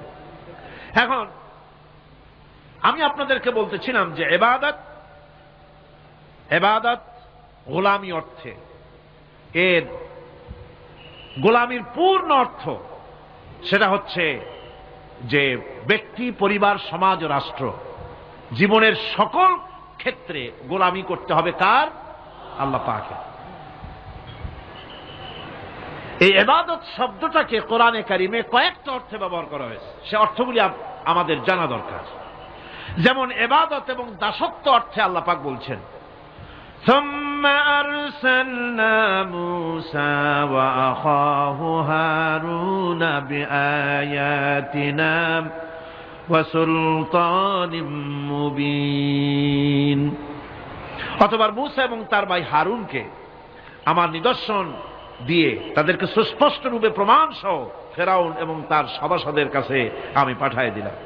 এখন আমি আপনাদেরকে বলতেছিলাম যে ইবাদত গোলামি অর্থে, এর গোলামির পূর্ণ অর্থ সেটা হচ্ছে যে ব্যক্তি, পরিবার, সমাজ ও রাষ্ট্র, জীবনের সকল ক্ষেত্রে গোলামি করতে হবে কার? আল্লাহ পাকের। এই ইবাদত শব্দটাকে কোরআনে কারিমে কয়েকটা অর্থে ব্যবহার করা হয়েছে, সে অর্থগুলি আমাদের জানা দরকার। যেমন ইবাদত এবং দাসত্ব অর্থে আল্লাহ পাক বলছেন, সুম্মা আরসালনা মূসা ওয়া আখাহু হারুনা বিআয়াতিনা ওয়া সুলতানিম মুবিন। অথবা মূসা এবং তার ভাই হারুনকে আমার নিদর্শন দিয়ে তাদেরকে সুস্পষ্ট রূপে প্রমাণ সহ ফেরাউন এবং তার সভাসদের কাছে আমি পাঠিয়ে দিলাম।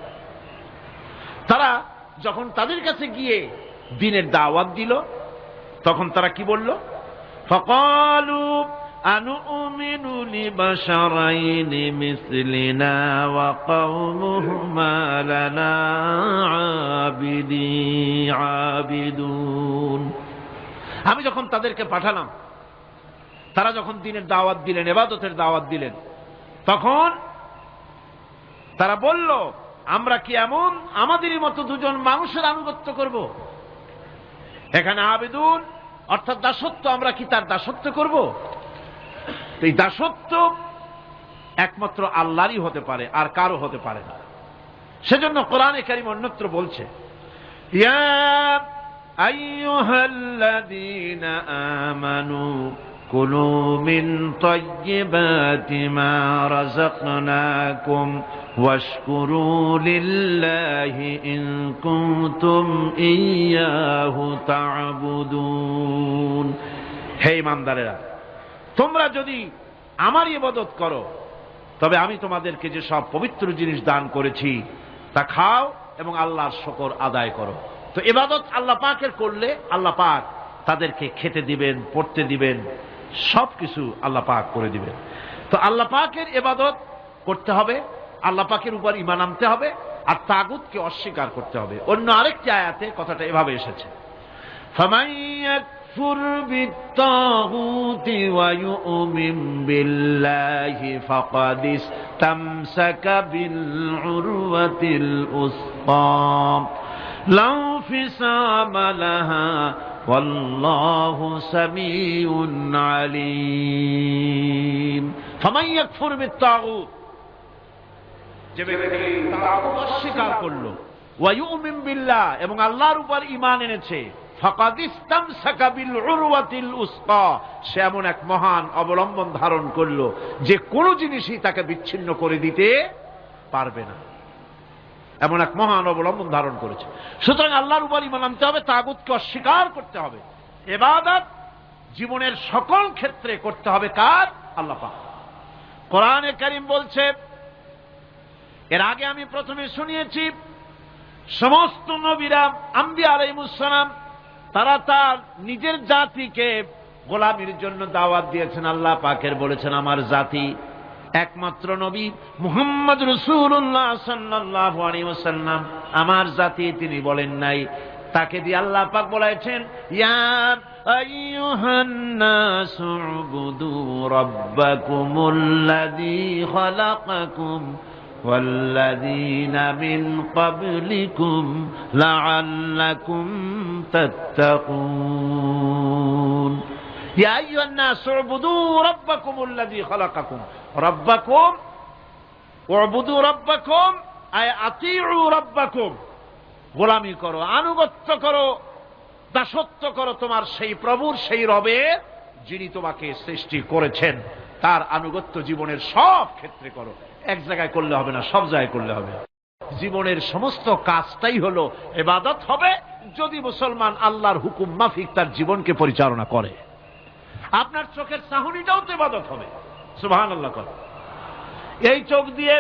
তারা যখন তাদের কাছে গিয়ে দ্বীনের দাওয়াত দিল, তখন তারা কি বলল? ফাকালু আনুমিনু লিবাশারাইনি মিসলিনা ওয়া কওমুহুমা লানা আবিদুন। আমি যখন তাদেরকে পাঠালাম, তারা যখন দ্বীনের দাওয়াত দিলেন, ইবাদতের দাওয়াত দিলেন, তখন তারা বলল, আমরা কি এমন আমাদেরই মতো দুজন মানুষের আনুগত্য করব? এখানে আবিদুন অর্থাৎ দাসত্ব, আমরা কি তার দাসত্ব করব? এই দাসত্ব একমাত্র আল্লাহরই হতে পারে, আর কারো হতে পারে না। সেজন্য কোরআনে কারীম অন্যত্র বলছে, ইয়া আইয়ুহাল্লাযীনা আমানু কুলু মিন তাইয়্যিবাতি মা রাযাকনাকুম ওয়াশকুরু লিল্লাহি ইন কুনতুম ইয়্যাহু তা'বুদুন। হে ঈমানদারেরা, তোমরা যদি আমার ইবাদত করো, তবে আমি তোমাদেরকে যে সব পবিত্র জিনিস দান করেছি তা খাও এবং আল্লাহর শুকর আদায় করো। তো ইবাদত আল্লাহ পাকের করলে আল্লাহ পাক তাদেরকে খেতে দিবেন, পড়তে দিবেন, সবকিছু আল্লাহ পাক করে দিবেন। তো আল্লাহ পাকের ইবাদত করতে হবে, আল্লাহ পাকের উপর ঈমান আনতে হবে, আর তাগুতকে অস্বীকার করতে হবে। অন্য আরেকটি আয়াতে কথাটা এভাবে এসেছে, ফামান ইয়াকফুর বিত্তাগুতি ওয়া ইউমিন বিল্লাহি ফাকাদ ইসতামসাকা বিল উরওয়াতিল উসকা লা ইনফিসামা লাহা ওয়াল্লাহু সামিউন আলীম। ফামান ইয়াকফুর বিত্তাগুত, যে ব্যক্তি তাগুত অস্বীকার করলো, ওয়া ইউমিন বিল্লাহ এবং আল্লাহর উপর ঈমান এনেছে, ফাকাদ ইসতামসাকা বিল উরওয়াতিল উসকা, সে এমন এক মহান অবলম্বন ধারণ করলো যে কোনো জিনিসই তাকে বিচ্ছিন্ন করে দিতে পারবে না। এমন এক মহান অবলম্বন ধারণ করেছে। সুতরাং আল্লাহর উপর ঈমান আনতে হবে, তাগুতকে অস্বীকার করতে হবে। ইবাদত জীবনের সকল ক্ষেত্রে করতে হবে কার? আল্লাহ পাক। কোরআনে কারীম বলছে, এর আগে আমি প্রথমে শুনিয়েছি, সমস্ত নবীরা আম্বিয়া আলাইহিস সালাম তারা তার নিজের জাতিকে গোলামির জন্য দাওয়াত দিয়েছেন। আল্লাহ পাকের বলেছেন আমার জাতি, একমাত্র নবী মুহাম্মদ রাসূলুল্লাহ সাল্লাল্লাহু আলাইহি ওয়াসাল্লাম আমার জাতি তিনি বলেন নাই। তাকে দিয়ে আল্লাহ পাক বলেছেন ইয়া আইয়ুহান নাসু উবুদু রাব্বাকুমুল্লাযী খালাকাকুম ওয়াল্লাযীনা মিন ক্বাবলিকুম লাআল্লাকুম তাত্তাকুন। ইয়া আইয়ুহান নাসু উবুদু রাব্বাকুমুল্লাযী খালাকাকুম। রাব্বাকুম উবুদু রাব্বাকুম আয় আতিউ রাব্বাকুম। গোলামি করো, আনুগত্য করো, দাসত্ব করো তোমার সেই প্রভুর, সেই রবের যিনি তোমাকে সৃষ্টি করেছেন। তার আনুগত্য জীবনের সব ক্ষেত্রে করো। এক জায়গায় করলে হবে না, সব জায়গায় করলে হবে। জীবনের সমস্ত কাজটাই হলো ইবাদত হবে যদি মুসলমান আল্লাহর হুকুম মাফিক তার জীবনকে পরিচালনা করে। আপনার চোখের চাহনিটাও তো ইবাদত হবে। সুবহানাল্লাহ। এই চোখ দিয়ে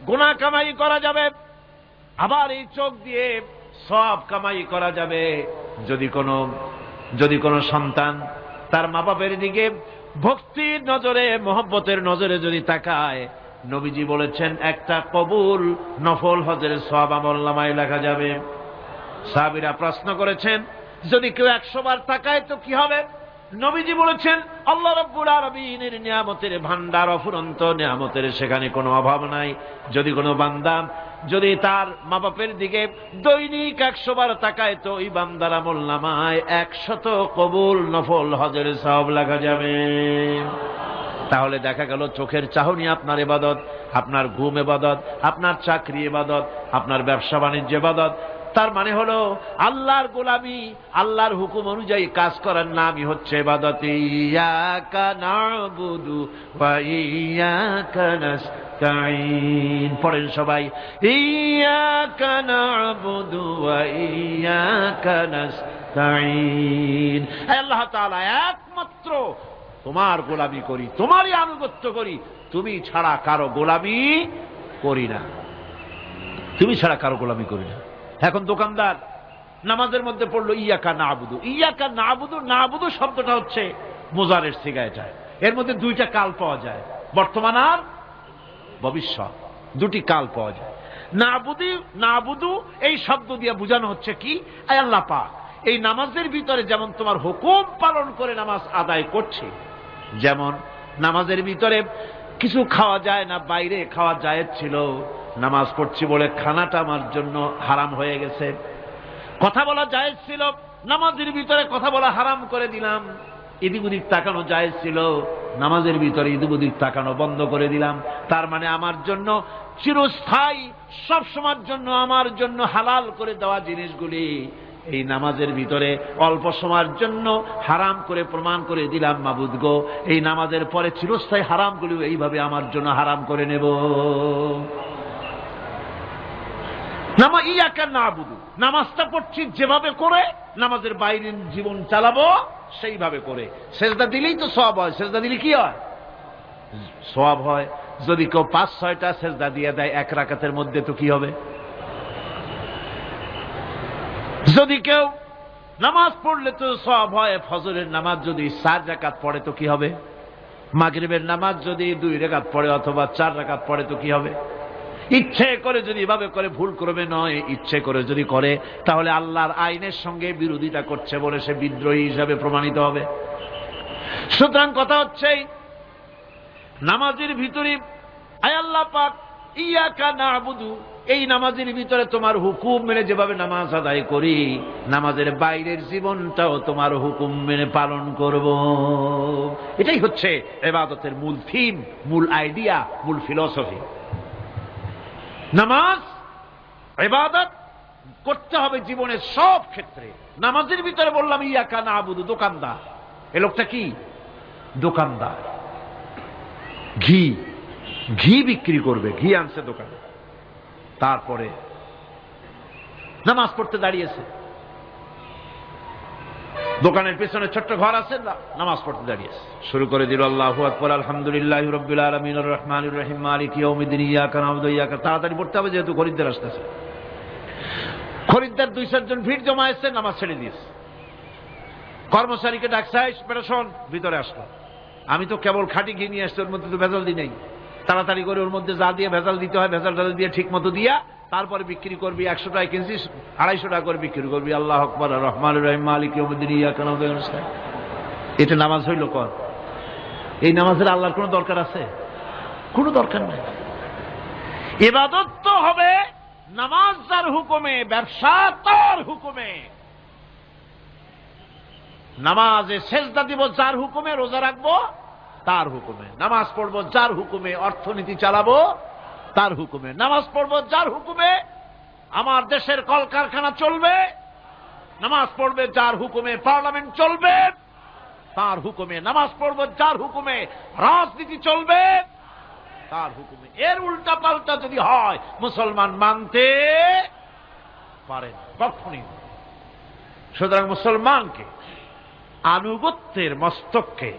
গুনাহ কামাই করা যাবে, আবার এই চোখ দিয়ে সওয়াব কামাই করা যাবে। যদি কোনো সন্তান তার মা বাপের দিকে ভক্তির নজরে, মহব্বতের নজরে যদি তাকায়, নবীজি বলেছেন একটা কবুল নফল হজের সওয়াব আমলনামায় লেখা যাবে। সাহাবীরা প্রশ্ন করেছেন যদি কেউ 100 বার তাকায় তো কি হবে? নবীজি বলেছেন আল্লাহ রাব্বুল আলামিনের নিয়ামতের ভান্ডার অফুরন্ত নিয়ামতের, সেখানে কোনো অভাব নাই। যদি কোনো বান্দা যদি তার মা বাপের দিকে দৈনিক 100 বার তাকায় তো ওই বান্দার আমলনামায় 100 কবুল নফল হজের সওয়াব লেখা যাবে। তাহলে দেখা গেল চোখের চাহনি আপনার ইবাদত, আপনার ঘুম ইবাদত, আপনার চাকরি ইবাদত, আপনার ব্যবসা বাণিজ্য ইবাদত। তার মানে হলো আল্লাহর গোলামি, আল্লাহর হুকুম অনুযায়ী কাজ করার নামই হচ্ছে ইবাদত। ইয়াকা না'বুদু ওয়া ইয়াকা নাস্তাঈন। পড়েন সবাই, ইয়াকা না'বুদু ওয়া ইয়াকা নাস্তাঈন। আল্লাহ তাআলা একমাত্র তোমার গোলামি করি, তোমারই আনুগত্য করি, তুমি ছাড়া কারো গোলামি করি না, তুমি ছাড়া কারো গোলামি করি না। এখন দোকানদার নামাজের মধ্যে পড়লো ইয়াকা না'বুদু। ইয়াকা না'বুদু, না'বুদু শব্দটা হচ্ছে মুজারের সিগা। এর মধ্যে দুইটা কাল পাওয়া যায়, বর্তমান আর ভবিষ্যৎ, দুটি কাল পাওয়া যায়। না'বুদু এই শব্দ দিয়ে বোঝানো হচ্ছে কি, আয় আল্লাহ পাক এই নামাজের ভিতরে যেমন তোমার হুকুম পালন করে নামাজ আদায় করছে, যেমন নামাজের ভিতরে কিছু খাওয়া যায় না, বাইরে খাওয়া জায়েজ ছিল, নামাজ পড়ছি বলে খানাটা আমার জন্য হারাম হয়ে গেছে। কথা বলা জায়েজ ছিল, নামাজের ভিতরে কথা বলা হারাম করে দিলাম। এদিক ওদিক তাকানো জায়েজ ছিল, নামাজের ভিতরে এদিক ওদিক তাকানো বন্ধ করে দিলাম। তার মানে আমার জন্য চিরস্থায়ী, সব সময়ের জন্য আমার জন্য হালাল করে দেওয়া জিনিসগুলি এই নামাজের ভিতরে অল্প সময়ের জন্য হারাম করে প্রমাণ করে দিলাম। মাবুদ গো, এই নামাজের পরে চিরস্থায়ী হারামগুলি এইভাবে আমার জন্য হারাম করে নেব। ইয়াকা না'বুদু, নামাজটা পড়ছি যেভাবে করে নামাজের বাইরের জীবন চালাবো সেইভাবে করে। সেজদা দিলেই তো সওয়াব হয়। সেজদা দিলে কি হয়? সওয়াব হয়। যদি কেউ 5-6টা সেজদা দিয়ে দেয় এক রাকাতের মধ্যে তো কি হবে? যদি কেউ নামাজ পড়লে তো সওয়াব হয়। ফজরের নামাজ যদি 4 রাকাত পড়ে তো কি হবে? মাগরিবের নামাজ যদি 2 রাকাত পড়ে অথবা 4 রাকাত পড়ে তো কি হবে? ইচ্ছে করে যদি এভাবে করে, ভুল করবে নয়, ইচ্ছে করে যদি করে তাহলে আল্লাহর আইনের সঙ্গে বিরোধিতা করছে বলে সে বিদ্রোহী হিসাবে প্রমাণিত হবে। সুতরাং কথা হচ্ছে নামাজের ভিতরে আয় আল্লাহ পাক ইয়াকা না'বুদু, এই নামাজের ভিতরে তোমার হুকুম মেনে যেভাবে নামাজ আদায় করি, নামাজের বাইরের জীবনটাও তোমার হুকুম মেনে পালন করব। এটাই হচ্ছে ইবাদতের মূল থিম, মূল আইডিয়া, মূল ফিলসফি। নামাজ ইবাদত করতে হবে জীবনের সব ক্ষেত্রে। নামাজের ভিতরে বললাম ইয়াকা না'বুদু। দোকানদার, এ লোকটা কি? দোকানদার, ঘি বিক্রি করবে, ঘি আনছে দোকানে। তারপরে নামাজ পড়তে দাঁড়িয়েছে, দোকানের পেছনে ছোট্ট ঘর আছে, নামাজ পড়তে দাঁড়িয়েছে। শুরু করে দিল আল্লাহু আকবার, আলহামদুলিল্লাহি রাব্বিল আলামিন আর রহমানির রহিম মালিকি ইয়াউমিদ্দিন ইয়াকা না'বুদু ওয়া ইয়াকা। তাড়াতাড়ি পড়তে হবে যেহেতু খরিদ্দার আসতেছে। খরিদ্দার 2-4 জন ভিড় জমা এসছে, নামাজ ছেড়ে দিয়েছে। কর্মচারীকে ডাকছে, বেটা শোন, ভিতরে আসলো। আমি তো কেবল খাঁটি ঘি নিয়ে আসছি, ওর মধ্যে তো ভেজাল দিই নেই। তাড়াতাড়ি করে ওর মধ্যে যা দিয়ে ভেজাল দিতে হয় ভেজাল টাজাল দিয়ে ঠিক মতো দিয়া তারপরে বিক্রি করবি। 100 টাকা কিনছিস, 250 টাকা করে বিক্রি করবি। আল্লাহ আকবার, রহমান রহিম, মালিক ইয়াউমিদ্দিন, ইয়াকা না'বুদু ওয়া ইয়াকা নাস্তাঈন। এটা নামাজ হইল কর? এই নামাজের আল্লাহর কোনো দরকার আছে? কোনো দরকার নাই। ইবাদত তো হবে নামাজ যার হুকুমে, ব্যবসা তার হুকুমে। নামাজে সেজদা দিব যার হুকুমে, রোজা রাখবো তার হুকুমে, নামাজ পড়বো যার হুকুমে, অর্থনীতি চালাবো তার হুকুমে, নামাজ পড়বো যার হুকুমে, আমার দেশের কলকারখানা চলবে, নামাজ পড়বে যার হুকুমে, পার্লামেন্ট চলবে তার হুকুমে, নামাজ পড়বো যার হুকুমে, রাজনীতি চলবে তার হুকুমে। এর উল্টা পাল্টা যদি হয় মুসলমান মানতে পারে না, কখনই। সুতরাং মুসলমানকে আনুগত্যের মস্তককে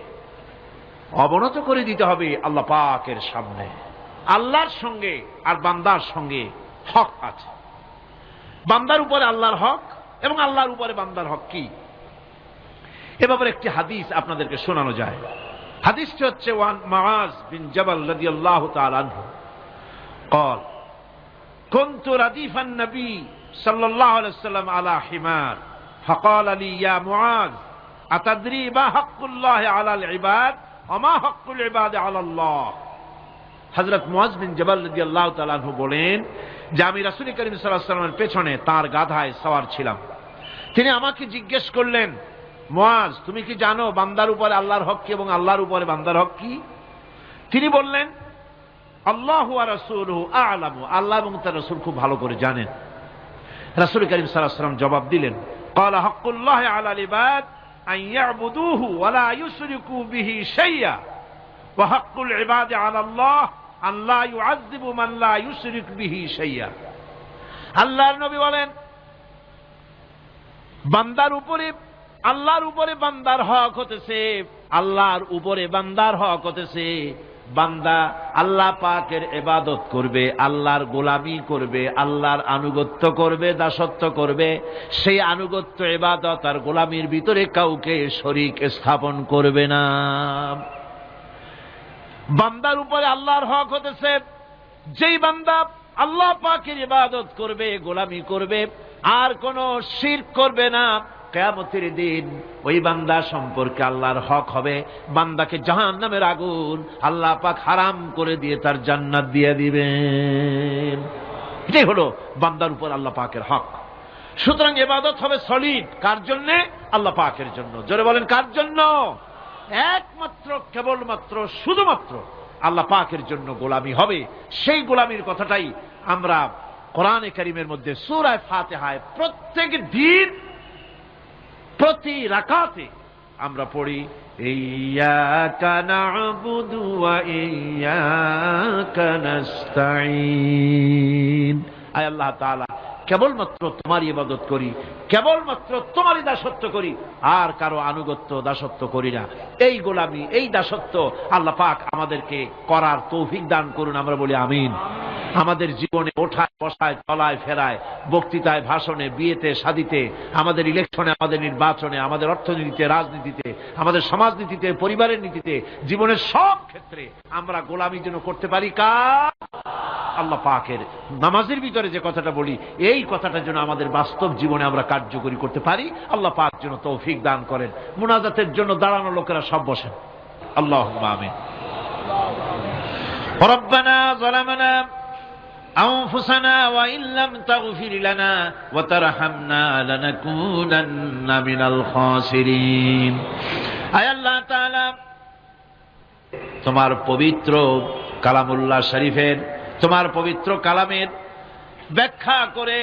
অবনত করে দিতে হবে আল্লাহ পাকের সামনে। আল্লাহর সঙ্গে আর বান্দার সঙ্গে হক আছে। বান্দার উপরে আল্লাহর হক এবং আল্লাহর উপরে বান্দার হক কি, এ ব্যাপারে একটি হাদিস আপনাদেরকে শোনানো যায়। হাদিসটি হচ্ছে ওয়ান মুআজ বিন জাবাল রাদিয়াল্লাহু তাআলা আনহু قال كنت رديف النبي صلى الله عليه وسلم على حمار فقال لي يا معاذ أتدري ما حق الله على العباد وما حق العباد على الله। হযরত মুআজ বিন জাবাল রাদিয়াল্লাহু তাআলা আনহু বলেন যে আমি রাসূল করিম সাল্লাল্লাহু আলাইহি ওয়াসাল্লামের পেছনে তার গাধায় সওয়ার ছিলাম। তিনি আমাকে জিজ্ঞেস করলেন, মুআজ তুমি কি জানো বান্দার উপরে আল্লাহর হক কি এবং আল্লাহর উপরে বান্দার হক কি? তিনি বললেন, আল্লাহু ওয়া রাসূলুহু আ'লামু, আল্লাহ এবং তার রাসূল খুব ভালো করে জানেন। রাসূল করিম সাল্লাল্লাহু আলাইহি ওয়াসাল্লাম জবাব দিলেন, ক্বালা হাক্কুল্লাহি আলাল ইবাদ আন ইয়া'বুদুহু ওয়া লা ইউশরিকু বিহি শাইয়্যা ওয়া হাক্কুল ইবাদি আলাল্লাহ আন লা ইউ'আযযিবু মান লা ইউশরিক বিহি শাইয়্যা। আল্লাহর নবী বলেন, বান্দার উপরে আল্লাহর উপরে বান্দার হক হতেছে, আল্লাহর উপরে বান্দার হক হতেছে বান্দা আল্লাহ পাকের ইবাদত করবে, আল্লাহর গোলামি করবে, আল্লাহর আনুগত্য করবে, দাসত্ব করবে। সেই আনুগত্য ইবাদত আর গোলামির ভিতরে কাউকে শরীক স্থাপন করবে না। বান্দার উপরে আল্লাহর হক হতেছে যেই বান্দা আল্লাহ পাকের ইবাদত করবে, গোলামি করবে, আর কোন শিরক করবে না, কিয়ামতের দিন ওই বান্দা সম্পর্কে আল্লাহর হক হবে বান্দাকে জাহান্নামের আগুন আল্লাহ পাক হারাম করে দিয়ে তার জান্নাত দিয়ে দিবেন। এটাই হলো বান্দার উপর আল্লাহ পাকের হক। সুতরাং ইবাদত হবে সলিড কার জন্য? আল্লাহ পাকের জন্য। জোরে বলেন কার জন্য? একমাত্র, কেবলমাত্র, শুধুমাত্র আল্লাহ পাকের জন্য গোলামি হবে। সেই গোলামির কথাটাই আমরা কোরআনে কারীমের মধ্যে সূরা ফাতিহায় প্রত্যেক দিন প্রতি রাকাতে আমরা পড়ি, ইয়্যাকা না'বুদু ওয়া ইয়্যাকা নাস্তাঈন। আয় আল্লাহ তাআলা, কেবলমাত্র তোমারই ইবাদত করি, কেবলমাত্র তোমারই দাসত্ব করি, আর কারো আনুগত্য দাসত্ব করি না। এই গোলামি, এই দাসত্ব আল্লাহ পাক আমাদেরকে করার তৌফিক দান করুন। আমরা বলি আমিন। আমাদের জীবনে ওঠায় বসায়, চলায় ফেরায়, বক্তৃতায়, ভাষণে, বিয়েতে, শাদীতে, আমাদের ইলেকশনে, আমাদের নির্বাচনে, আমাদের অর্থনীতিতে, রাজনীতিতে, আমাদের সমাজনীতিতে, পরিবারের নীতিতে, জীবনের সব ক্ষেত্রে আমরা গোলামি যেন করতে পারি কার? আল্লাহ পাকের। নামাজের ভিতরে যে কথাটা বলি, এই কথাটা যেন আমাদের বাস্তব জীবনে আমরা কার্যকরী করতে পারি। আল্লাহ পাক যেন তৌফিক দান করেন। মুনাজাতের জন্য দাঁড়ানো লোকেরা সব বসেন। আল্লাহুম্মা আমিন। রব্বানা যালামনা আনফুসানা ওয়া ইল্লাম তাগফির লানা ওয়া তারহামনা লানাকুনান্না মিনাল খাসিরিন। আয় আল্লাহ তাআলা, তোমার পবিত্র কালামুল্লাহ শরীফের, তোমার পবিত্র কালামের ব্যাখ্যা করে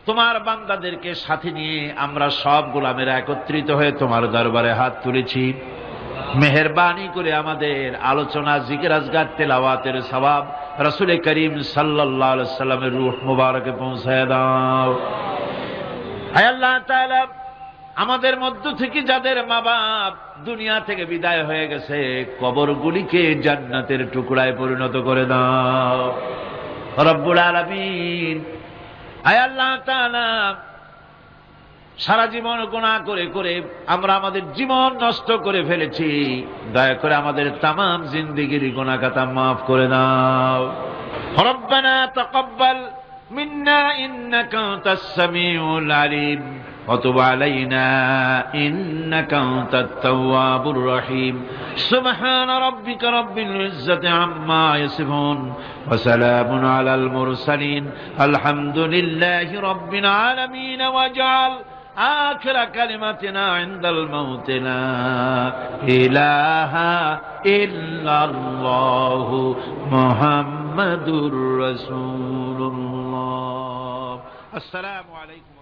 তোমার বান্দাদেরকে সাথে নিয়ে আমরা সব গোলামেরা একত্রিত হয়ে তোমার দরবারে হাত তুলেছি। মেহেরবানি করে আমাদের আলোচনা, জিকির, আজকার, তেলাওয়াতের সওয়াব রাসূল করিম সাল্লাল্লাহু আলাইহি সাল্লামের রূহ মুবারকে পৌঁছায় দাও। হে আল্লাহ তাআলা, আমাদের মধ্য থেকে যাদের মা বাপ দুনিয়া থেকে বিদায় হয়ে গেছে, কবরগুলিকে জান্নাতের টুকরায় পরিণত করে দাও রব্বুল আলামিন। আয় আল্লাহ তাআলা, সারা জীবন গুনাহ করে করে আমরা আমাদের জীবন নষ্ট করে ফেলেছি, দয়া করে আমাদের তামাম জিন্দেগির গুনাহ খাতা মাফ করে দাও। রব্বানা তাকাব্বাল মিন্না ইন্নাকা আনতাস সামিউল আলিম ওয়া তুব আলাইনা ইন্নাকা আনতাত তাওয়াবুর রহিম। সুবহানা রাব্বিকা রাব্বিল ইজ্জাতি আম্মা ইয়াসিফুন ওয়া সালামুন আলাল মুরসালিন আলহামদুলিল্লাহি রাব্বিল আলামিন। ওয়াজআল آخر كلمتنا عند الموت لا إله إلا الله محمد رسول الله. السلام عليكم.